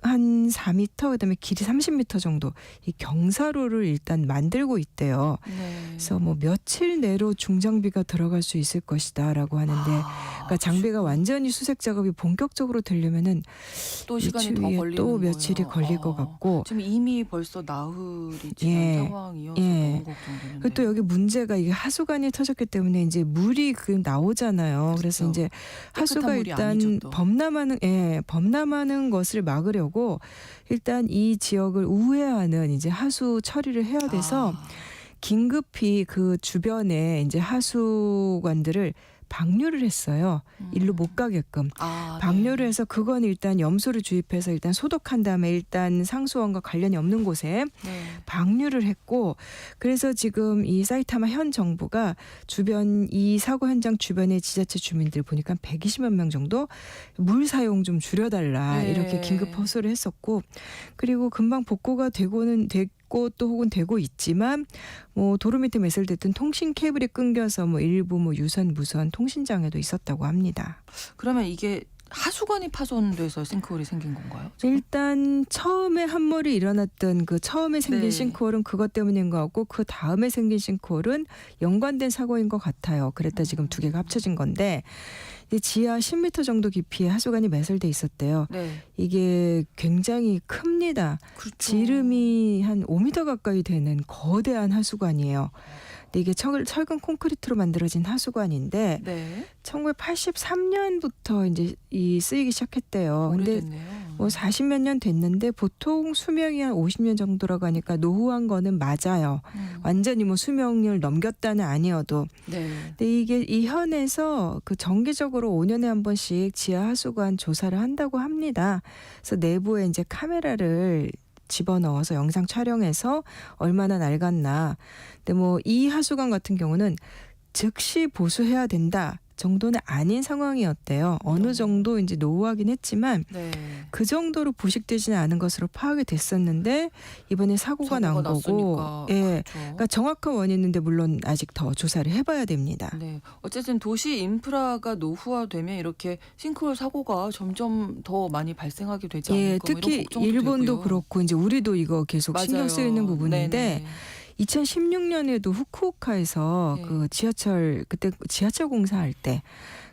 한 4m 그다음에 길이 30m 정도 이 경사로를 일단 만들고 있대요. 네. 그래서 뭐 며칠 내로 중장비가 들어갈 수 있을 것이다라고 하는데 그러니까 장비가 완전히 수색 작업이 본격적으로 되려면은 또 시간이 더 일주일에 걸리는 또 거예요. 며칠이 걸릴 것 같고 지금 이미 벌써 나흘이 지난 예. 상황이어서 예. 너무 걱정되는데. 그리고 또 여기 문제가 이게 하수관이 터졌기 때문에 이제 물이 그 나오잖아요. 그래서 그렇죠. 이제 하수가 물이 일단 아니죠, 또. 범람하는 것을 막으려고 일단 이 지역을 우회하는 이제 하수 처리를 해야 돼서 긴급히 그 주변에 이제 하수관들을 방류를 했어요. 일로 못 가게끔. 방류를 해서 그건 일단 염소를 주입해서 일단 소독한 다음에 일단 상수원과 관련이 없는 곳에 네. 방류를 했고 그래서 지금 이 사이타마 현 정부가 주변 이 사고 현장 주변의 지자체 주민들 보니까 120만 명 정도 물 사용 좀 줄여달라 네. 이렇게 긴급 호소를 했었고 그리고 금방 복구가 되고는 됐고 또 혹은 되고 있지만 뭐 도로 밑에 매설됐던 통신 케이블이 끊겨서 뭐 일부 뭐 유선 무선 통신 장애도 있었다고 합니다. 그러면 이게 하수관이 파손돼서 싱크홀이 생긴 건가요? 일단 처음에 함몰이 일어났던 그 처음에 생긴 네. 싱크홀은 그것 때문인 것 같고 그 다음에 생긴 싱크홀은 연관된 사고인 것 같아요. 그랬다 지금 두 개가 합쳐진 건데 이제 지하 10m 정도 깊이에 하수관이 매설돼 있었대요. 네. 이게 굉장히 큽니다. 그렇죠. 지름이 한 5m 가까이 되는 거대한 하수관이에요. 근데 이게 철근 콘크리트로 만들어진 하수관인데 네. 1983년부터 이제 이 쓰이기 시작했대요. 근데 오래됐네요. 뭐 40몇 년 됐는데 보통 수명이 한 50년 정도라고 하니까 노후한 거는 맞아요. 완전히 뭐 수명을 넘겼다는 아니어도. 네. 근데 이게 이 현에서 그 정기적으로 5년에 한 번씩 지하 하수관 조사를 한다고 합니다. 그래서 내부에 이제 카메라를 집어넣어서 영상 촬영해서 얼마나 낡았나. 근데 뭐 이 하수관 같은 경우는 즉시 보수해야 된다 정도는 아닌 상황이었대요. 어느 정도 이제 노후하긴 했지만 네. 그 정도로 부식되지는 않은 것으로 파악이 됐었는데 이번에 사고가 난 거고, 났으니까. 예, 그렇죠. 그러니까 정확한 원인인데 물론 아직 더 조사를 해봐야 됩니다. 네. 어쨌든 도시 인프라가 노후화되면 이렇게 싱크홀 사고가 점점 더 많이 발생하게 되지 않을까. 예, 뭐 이런 특히 걱정도 일본도 되고요. 그렇고 이제 우리도 이거 계속 신경 맞아요. 쓰이는 부분인데. 네네. 2016년에도 후쿠오카에서 네. 그 지하철 그때 지하철 공사할 때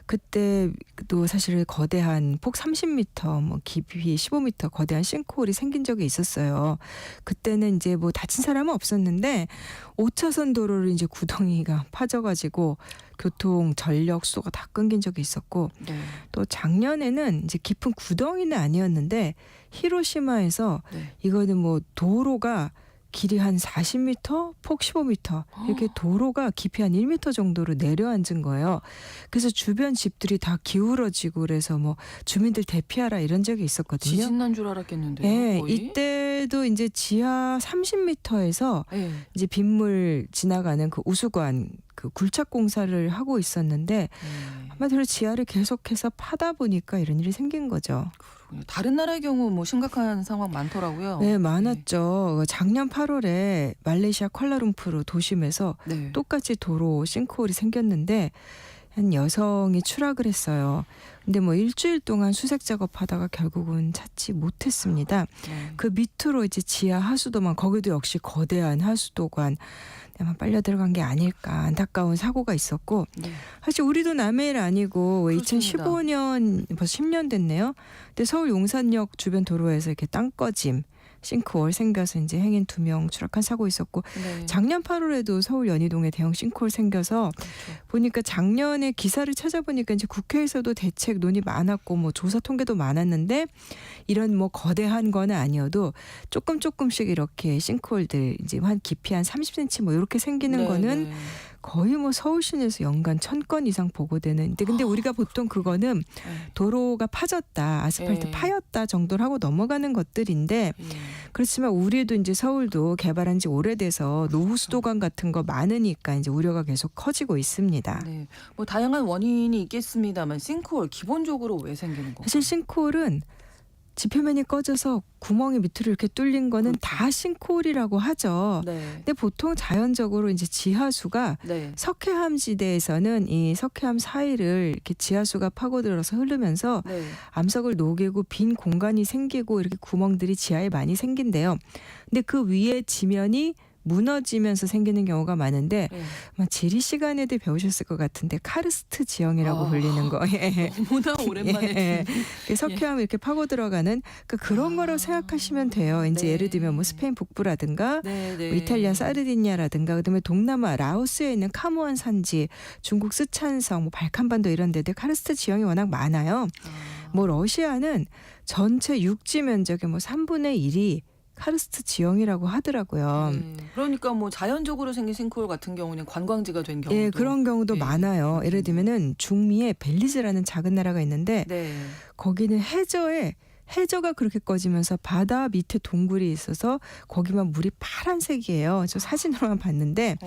그때도 사실 거대한 폭 30m 뭐 깊이 15m 거대한 싱크홀이 생긴 적이 있었어요. 그때는 이제 뭐 다친 사람은 없었는데 5차선 도로를 이제 구덩이가 파져가지고 교통 전력 수도가 다 끊긴 적이 있었고 네. 또 작년에는 이제 깊은 구덩이는 아니었는데 히로시마에서 네. 이거는 뭐 도로가 길이 한 40m, 폭 15m 이렇게 도로가 깊이 한 1m 정도로 내려앉은 거예요. 그래서 주변 집들이 다 기울어지고 그래서 뭐 주민들 대피하라 이런 적이 있었거든요. 지진 난 줄 알았겠는데요. 네, 거의? 이때도 이제 지하 30m에서 네. 이제 빗물 지나가는 그 우수관 그 굴착 공사를 하고 있었는데 한마디로 지하를 계속해서 파다 보니까 이런 일이 생긴 거죠. 다른 나라의 경우 뭐 심각한 상황 많더라고요. 네, 많았죠. 작년 8월에 말레이시아 쿠알라룸푸르 도심에서 네. 똑같이 도로 싱크홀이 생겼는데 한 여성이 추락을 했어요. 근데 뭐 일주일 동안 수색 작업하다가 결국은 찾지 못했습니다. 그 밑으로 이제 지하 하수도만, 거기도 역시 거대한 하수도관 아마 빨려 들어간 게 아닐까, 안타까운 사고가 있었고, 사실 우리도 남의 일 아니고 그렇습니다. 2015년 벌써 10년 됐네요. 근데 서울 용산역 주변 도로에서 이렇게 땅 꺼짐, 싱크홀 생겨서 이제 행인 2명 추락한 사고 있었고, 네. 작년 8월에도 서울 연희동에 대형 싱크홀 생겨서 보니까 작년에 기사를 찾아보니까 이제 국회에서도 대책 논의 많았고 뭐 조사 통계도 많았는데, 이런 뭐 거대한 거는 아니어도 조금씩 이렇게 싱크홀들 이제 한 깊이 한 30cm 뭐 이렇게 생기는 네, 거는 네. 거의 뭐 서울 시내에서 연간 1000건 이상 보고되는데, 근데 우리가 보통 그거는 도로가 파졌다, 아스팔트 네. 파였다 정도를 하고 넘어가는 것들인데, 예. 그렇지만 우리도 이제 서울도 개발한 지 오래돼서 노후 수도관 같은 거 많으니까 이제 우려가 계속 커지고 있습니다. 네. 뭐 다양한 원인이 있겠습니다만 싱크홀 기본적으로 왜 생기는 건가요? 사실 싱크홀은 지표면이 꺼져서 구멍이 밑으로 이렇게 뚫린 거는 그렇죠. 다 싱크홀이라고 하죠. 네. 근데 보통 자연적으로 이제 지하수가 네. 석회암 지대에서는 이 석회암 사이를 이렇게 지하수가 파고들어서 흐르면서 네. 암석을 녹이고 빈 공간이 생기고 이렇게 구멍들이 지하에 많이 생긴대요. 근데 그 위에 지면이 무너지면서 생기는 경우가 많은데, 네. 아마 지리 시간에도 배우셨을 것 같은데 카르스트 지형이라고 아, 불리는 거. 예. 너무나 오랜만에 예. 듣는. 석회암이 이렇게 파고 들어가는 그런 거라고 생각하시면 돼요. 이제 네. 예를 들면 뭐 스페인 북부라든가 네, 네. 뭐 이탈리아 사르디니아라든가, 그다음에 동남아 라오스에 있는 카모안 산지, 중국 스촨성, 뭐 발칸반도 이런 데들 카르스트 지형이 워낙 많아요. 뭐 러시아는 전체 육지 면적의 뭐 3분의 1이 카르스트 지형이라고 하더라고요. 네. 그러니까 뭐 자연적으로 생긴 싱크홀 같은 경우는 관광지가 된 경우도. 예, 그런 경우도 예, 많아요. 예를 많습니다. 들면은 중미에 벨리즈라는 작은 나라가 있는데, 네. 거기는 해저가 그렇게 꺼지면서 바다 밑에 동굴이 있어서 거기만 물이 파란색이에요. 저 사진으로만 봤는데,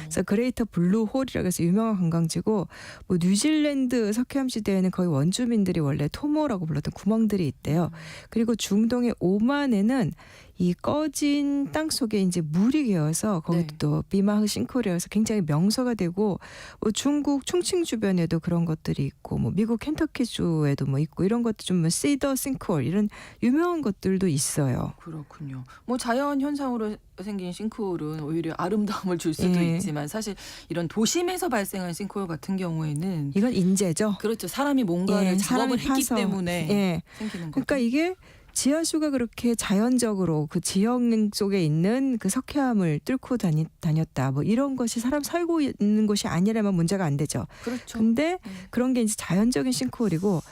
그래서 그레이터 블루 홀이라고 해서 유명한 관광지고, 뭐 뉴질랜드 석회암 지대에는 거의 원주민들이 원래 토모라고 불렀던 구멍들이 있대요. 그리고 중동의 오만에는 이 꺼진 땅 속에 이제 물이 개어서 거기도 네. 또 비마흐 싱크홀이어서 굉장히 명소가 되고, 뭐 중국 충칭 주변에도 그런 것들이 있고, 뭐 미국 켄터키주에도 뭐 있고, 이런 것도 좀 뭐 시더 싱크홀 이런 유명한 것들도 있어요. 그렇군요. 뭐 자연 현상으로 생긴 싱크홀은 오히려 아름다움을 줄 수도 예. 있지만, 사실 이런 도심에서 발생한 싱크홀 같은 경우에는 이건 인재죠. 그렇죠. 사람이 뭔가를 예, 작업을 사람이 했기 파서. 때문에 예. 생기는 거죠. 그러니까 이게 지하수가 그렇게 자연적으로 그 지형 속에 있는 그 석회암을 뚫고 다녔다, 뭐 이런 것이 사람 살고 있는 곳이 아니라면 문제가 안 되죠. 그렇죠. 근데 그런 게 이제 자연적인 싱크홀이고,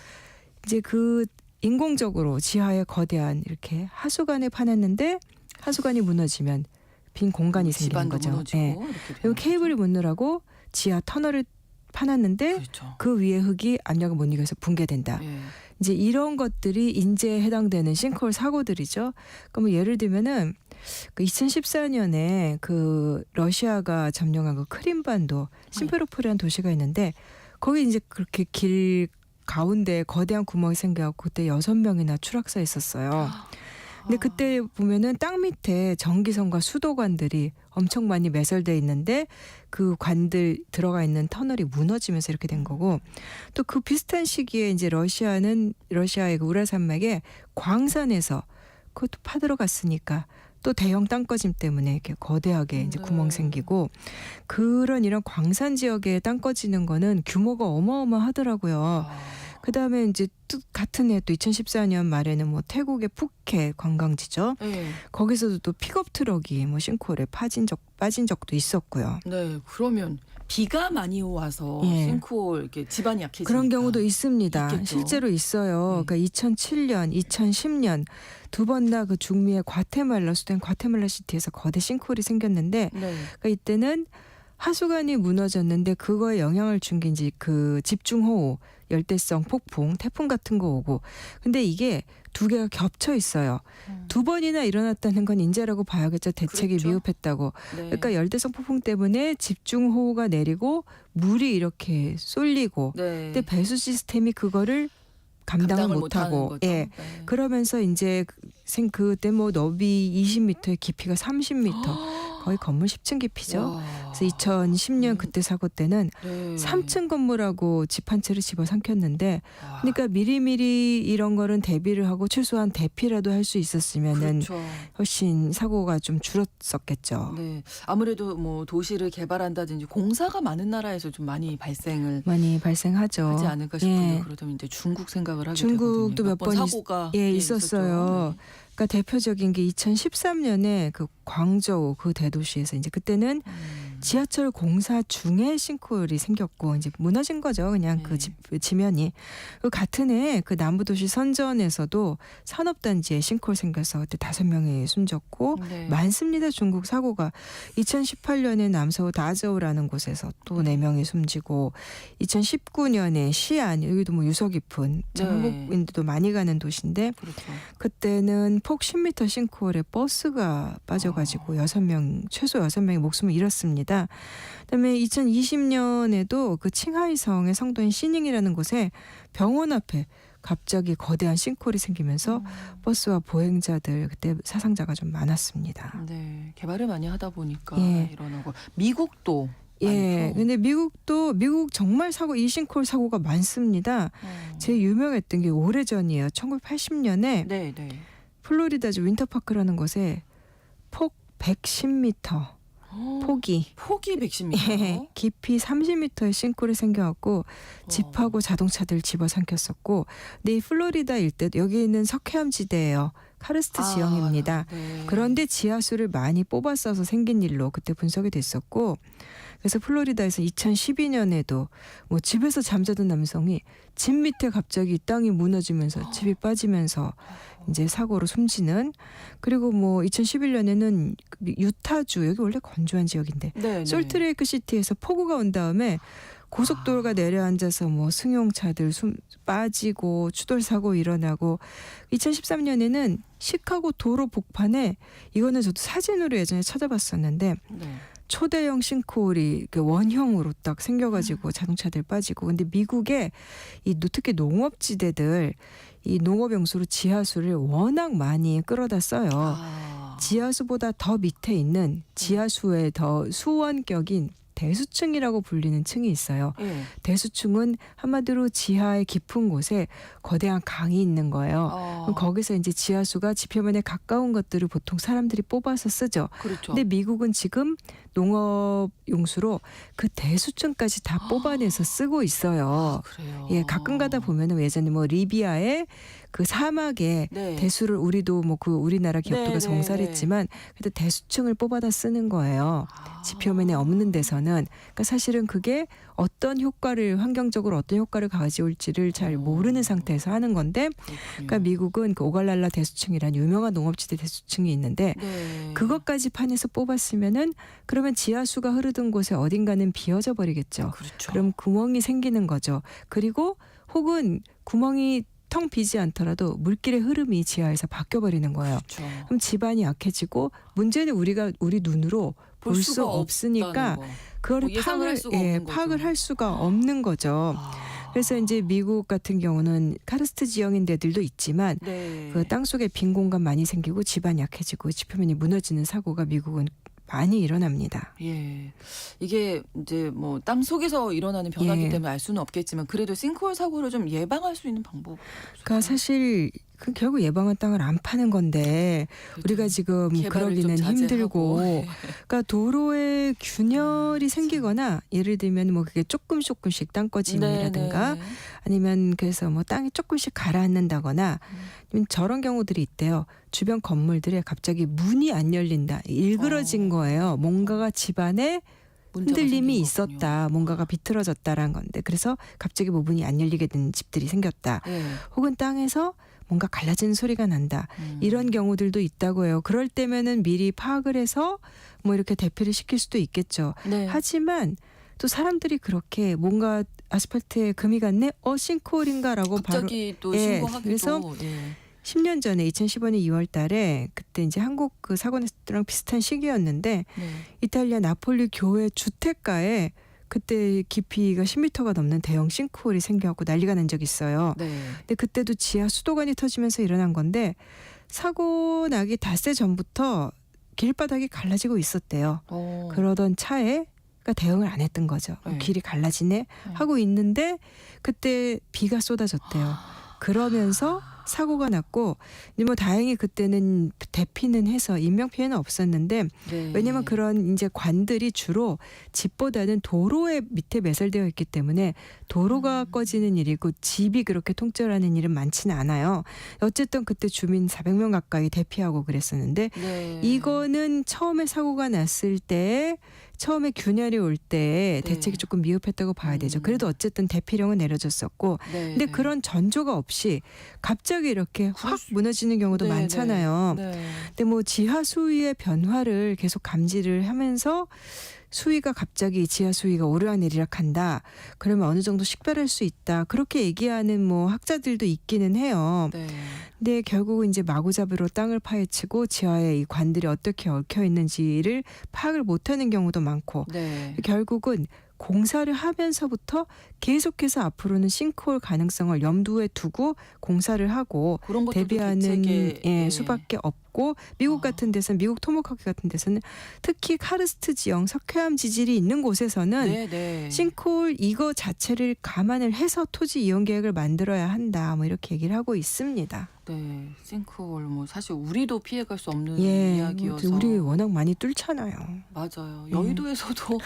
이제 그 인공적으로 지하에 거대한 이렇게 하수관을 파놨는데, 하수관이 무너지면 빈 공간이 생기는 집안도 거죠. 무너지고 예. 이렇게 그리고 되는 케이블이 못 늘어가고 지하 터널을 파놨는데, 그렇죠. 그 위에 흙이 압력을 못 이겨서 붕괴된다. 예. 이제 이런 것들이 인재에 해당되는 싱크홀 사고들이죠. 그러니까 뭐 예를 들면은 그 2014년에 그 러시아가 점령한 그 크림반도 심페로폴이라는 도시가 있는데, 거기 이제 그렇게 길 가운데 거대한 구멍이 생겨갖고 그때 6명이나 추락사 있었어요. 근데 그때 보면은 땅 밑에 전기선과 수도관들이 엄청 많이 매설돼 있는데, 그 관들 들어가 있는 터널이 무너지면서 이렇게 된 거고, 또 그 비슷한 시기에 이제 러시아의 그 우랄 산맥에 광산에서 그것도 파들어갔으니까 또 대형 땅꺼짐 때문에 이렇게 거대하게 이제 구멍 생기고, 이런 광산 지역에 땅 꺼지는 거는 규모가 어마어마하더라고요. 그다음에 이제 또 같은 해 또 2014년 말에는 뭐 태국의 푸켓 관광지죠. 예. 거기서도 또 픽업 트럭이 뭐 싱크홀에 빠진 적도 있었고요. 네. 그러면 비가 많이 와서 예. 싱크홀 이렇게 집안이 약해지니까 그런 경우도 있습니다. 있겠죠. 실제로 있어요. 네. 그러니까 2007년, 2010년 두 번 다 그 중미의 과테말라, 수도인 과테말라 시티에서 거대 싱크홀이 생겼는데, 네. 그러니까 이때는 하수관이 무너졌는데 그거에 영향을 준 게 이제 그 집중호우, 열대성 폭풍, 태풍 같은 거 오고, 근데 이게 두 개가 겹쳐 있어요. 두 번이나 일어났다는 건 인재라고 봐야겠죠. 대책이 그렇죠. 미흡했다고. 네. 그러니까 열대성 폭풍 때문에 집중호우가 내리고 물이 이렇게 쏠리고, 네. 근데 배수 시스템이 그거를 감당을 못하고, 거죠. 예. 네. 그러면서 이제 그때 뭐 너비 20m에 깊이가 30m, 거의 건물 10층 깊이죠. 와. 그래서 2010년 그때 사고 때는 네. 3층 건물하고 집 한 채를 집어삼켰는데 와. 그러니까 미리미리 이런 거는 대비를 하고 최소한 대피라도 할 수 있었으면은 그렇죠. 훨씬 사고가 좀 줄었었겠죠. 네. 아무래도 뭐 도시를 개발한다든지 공사가 많은 나라에서 좀 많이 발생을 많이 발생하죠. 하지 않을까 싶은데 예. 그러다 이제 중국 생각을 하게 중국도 되거든요. 몇 번 사고가 있었어요. 있었죠. 그러니까 대표적인 게 2013년에 그 광저우 그 대도시에서 이제 그때는 네. 지하철 공사 중에 싱크홀이 생겼고 이제 무너진 거죠. 그냥 그 지면이. 그 같은 해 그 남부도시 선전에서도 산업단지에 싱크홀 생겨서 그때 5명이 숨졌고 네. 많습니다. 중국 사고가. 2018년에 남서우 다저우라는 곳에서 또 4명이 숨지고 2019년에 시안 여기도 뭐 유서 깊은 참 네. 한국인들도 많이 가는 도시인데 그렇죠. 그때는 폭 10m 싱크홀에 버스가 빠져가지고 6명 최소 6명이 목숨을 잃었습니다. 그다음에 2020년에도 그 칭하이성의 성도인 시닝이라는 곳에 병원 앞에 갑자기 거대한 싱크홀이 생기면서 버스와 보행자들 그때 사상자가 좀 많았습니다. 네. 개발을 많이 하다 보니까 예. 일어나고 미국도 예, 많죠. 근데 미국 정말 이 싱크홀 사고가 많습니다. 제일 유명했던 게 오래전이에요. 1980년에 네, 네. 플로리다주 윈터파크라는 곳에 폭 110m 폭이 폭이 110m. 예, 깊이 30m의 싱크홀이 생겨갖고 집하고 자동차들 집어삼켰었고 근데 이 플로리다 일대 여기 있는 석회암 지대예요. 카르스트 지형입니다. 네. 그런데 지하수를 많이 뽑았어서 생긴 일로 그때 분석이 됐었고 그래서 플로리다에서 2012년에도 뭐 집에서 잠자던 남성이 집 밑에 갑자기 땅이 무너지면서 집이 빠지면서 이제 사고로 숨지는 그리고 뭐 2011년에는 유타주 여기 원래 건조한 지역인데 네, 솔트레이크 시티에서 폭우가 온 다음에 고속도로가 내려앉아서 뭐 승용차들 빠지고 추돌 사고 일어나고 2013년에는 시카고 도로 복판에 이거는 저도 사진으로 예전에 찾아봤었는데 네. 초대형 싱크홀이 이렇게 원형으로 딱 생겨가지고 자동차들 빠지고 근데 미국의 특히 농업지대들 이 농업용수로 지하수를 워낙 많이 끌어다 써요. 지하수보다 더 밑에 있는 지하수의 더 수원격인 대수층이라고 불리는 층이 있어요. 예. 대수층은 한마디로 지하의 깊은 곳에 거대한 강이 있는 거예요. 그럼 거기서 이제 지하수가 지표면에 가까운 것들을 보통 사람들이 뽑아서 쓰죠. 그렇죠. 근데 미국은 지금 농업 용수로 그 대수층까지 다 뽑아내서 쓰고 있어요. 그래요. 예, 가끔 가다 보면은 예전에 뭐 리비아의 그 사막에 네. 대수를 우리도 뭐 그 우리나라 기업도 네, 가서 네, 공사를 네. 했지만 그래도 대수층을 뽑아다 쓰는 거예요. 지표면에 없는 데서는 그러니까 사실은 그게 어떤 효과를 환경적으로 어떤 효과를 가져올지를 잘 모르는 상태에서 하는 건데 그러니까 미국은 그 오갈랄라 대수층이라는 유명한 농업지대 대수층이 있는데 네. 그것까지 판에서 뽑았으면은 그러면 지하수가 흐르던 곳에 어딘가는 비어져 버리겠죠. 그렇죠. 그럼 구멍이 생기는 거죠. 그리고 혹은 구멍이 텅 비지 않더라도 물길의 흐름이 지하에서 바뀌어 버리는 거예요. 그렇죠. 그럼 집안이 약해지고 문제는 우리 눈으로 볼 수 없으니까 그거를 뭐 예상을 할 수가 없는 거죠. 파악을 할 수가 없는 거죠. 그래서 이제 미국 같은 경우는 카르스트 지형인 데들도 있지만 네. 그 땅속에 빈 공간 많이 생기고 집안 약해지고 지표면이 무너지는 사고가 미국은 많이 일어납니다. 예. 이게 이제 뭐 땅 속에서 일어나는 변화기 예. 때문에 알 수는 없겠지만 그래도 싱크홀 사고를 좀 예방할 수 있는 방법. 그러니까 사실 그 결국 예방한 땅을 안 파는 건데 우리가 지금 개발을 좀 그러기는 자제하고. 힘들고 예. 그러니까 도로에 균열이 생기거나 예를 들면 뭐 그게 조금씩 땅꺼짐이라든가 네, 네. 아니면 그래서 뭐 땅이 조금씩 가라앉는다거나 아니면 저런 경우들이 있대요. 주변 건물들에 갑자기 문이 안 열린다. 일그러진 거예요. 뭔가가 집안에 문제가 흔들림이 생긴 거군요. 있었다. 뭔가가 비틀어졌다라는 건데 그래서 갑자기 뭐 문이 안 열리게 된 집들이 생겼다. 예. 혹은 땅에서 뭔가 갈라지는 소리가 난다. 이런 경우들도 있다고 해요. 그럴 때면은 미리 파악을 해서 뭐 이렇게 대피를 시킬 수도 있겠죠. 네. 하지만 또 사람들이 그렇게 뭔가 아스팔트에 금이 갔네? 싱크홀인가라고 바로 갑자기 또 예, 신고하기도. 그래서 예. 10년 전에 2015년 2월 달에 그때 이제 한국 그 사고 냈을 때랑 비슷한 시기였는데 네. 이탈리아 나폴리 교회 주택가에 그때 깊이가 10m가 넘는 대형 싱크홀이 생겨갖고 난리가 난 적이 있어요. 네. 근데 그때도 지하 수도관이 터지면서 일어난 건데 사고 나기 닷새 전부터 길바닥이 갈라지고 있었대요. 어. 그러던 차에 그러니까 대응을 안 했던 거죠. 네. 길이 갈라지네 하고 있는데 그때 비가 쏟아졌대요. 그러면서 사고가 났고 이제 뭐 다행히 그때는 대피는 해서 인명 피해는 없었는데 네. 왜냐면 그런 이제 관들이 주로 집보다는 도로에 밑에 매설되어 있기 때문에 도로가 꺼지는 일이고 집이 그렇게 통째라는 일은 많지는 않아요. 어쨌든 그때 주민 400명 가까이 대피하고 그랬었는데 네. 이거는 처음에 사고가 났을 때 처음에 균열이 올 때 네. 대책이 조금 미흡했다고 봐야 되죠. 그래도 어쨌든 대피령은 내려졌었고 네. 근데 네. 그런 전조가 없이 갑자기 이렇게 확 무너지는 경우도 네, 많잖아요. 네. 근데 뭐 지하 수위의 변화를 계속 감지를 하면서 수위가 갑자기 지하 수위가 오르락내리락 한다. 그러면 어느 정도 식별할 수 있다. 그렇게 얘기하는 뭐 학자들도 있기는 해요. 네. 근데 결국은 이제 마구잡이로 땅을 파헤치고 지하에 이 관들이 어떻게 얽혀 있는지를 파악을 못하는 경우도 많고 네. 결국은 공사를 하면서부터 계속해서 앞으로는 싱크홀 가능성을 염두에 두고 공사를 하고 그런 것도 대비하는 대책에, 수밖에 없고 미국 같은 데서는 미국 토모카키 같은 데서는 특히 카르스트 지형 석회암 지질이 있는 곳에서는 네, 네. 싱크홀 이거 자체를 감안을 해서 토지 이용 계획을 만들어야 한다. 뭐 이렇게 얘기를 하고 있습니다. 네, 싱크홀 뭐 사실 우리도 피해갈 수 없는 예, 이야기여서 우리 워낙 많이 뚫잖아요. 맞아요. 여의도에서도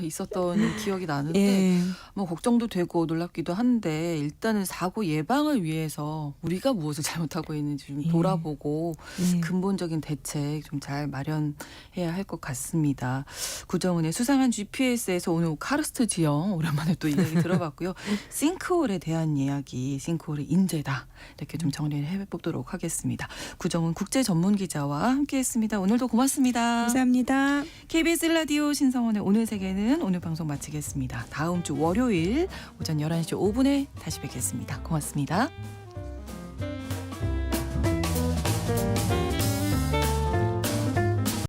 있었던 기억이 나는데 예. 뭐 걱정도 되고 놀랍기도 한데 일단은 사고 예방을 위해서 우리가 무엇을 잘못하고 있는지 좀 예. 돌아보고 예. 근본적인 대책 좀 잘 마련해야 할 것 같습니다. 구정은의 수상한 GPS에서 오늘 카르스트 지형 오랜만에 또 이야기 들어봤고요. 싱크홀에 대한 이야기, 싱크홀의 인재다 이렇게 좀 정리를 해보도록 하겠습니다. 구정은 국제 전문 기자와 함께했습니다. 오늘도 고맙습니다. 감사합니다. KBS 라디오 신성원의 오늘 세계는 오늘 방송 마치겠습니다. 다음 주 월요일 오전 11시 5분에 다시 뵙겠습니다. 고맙습니다.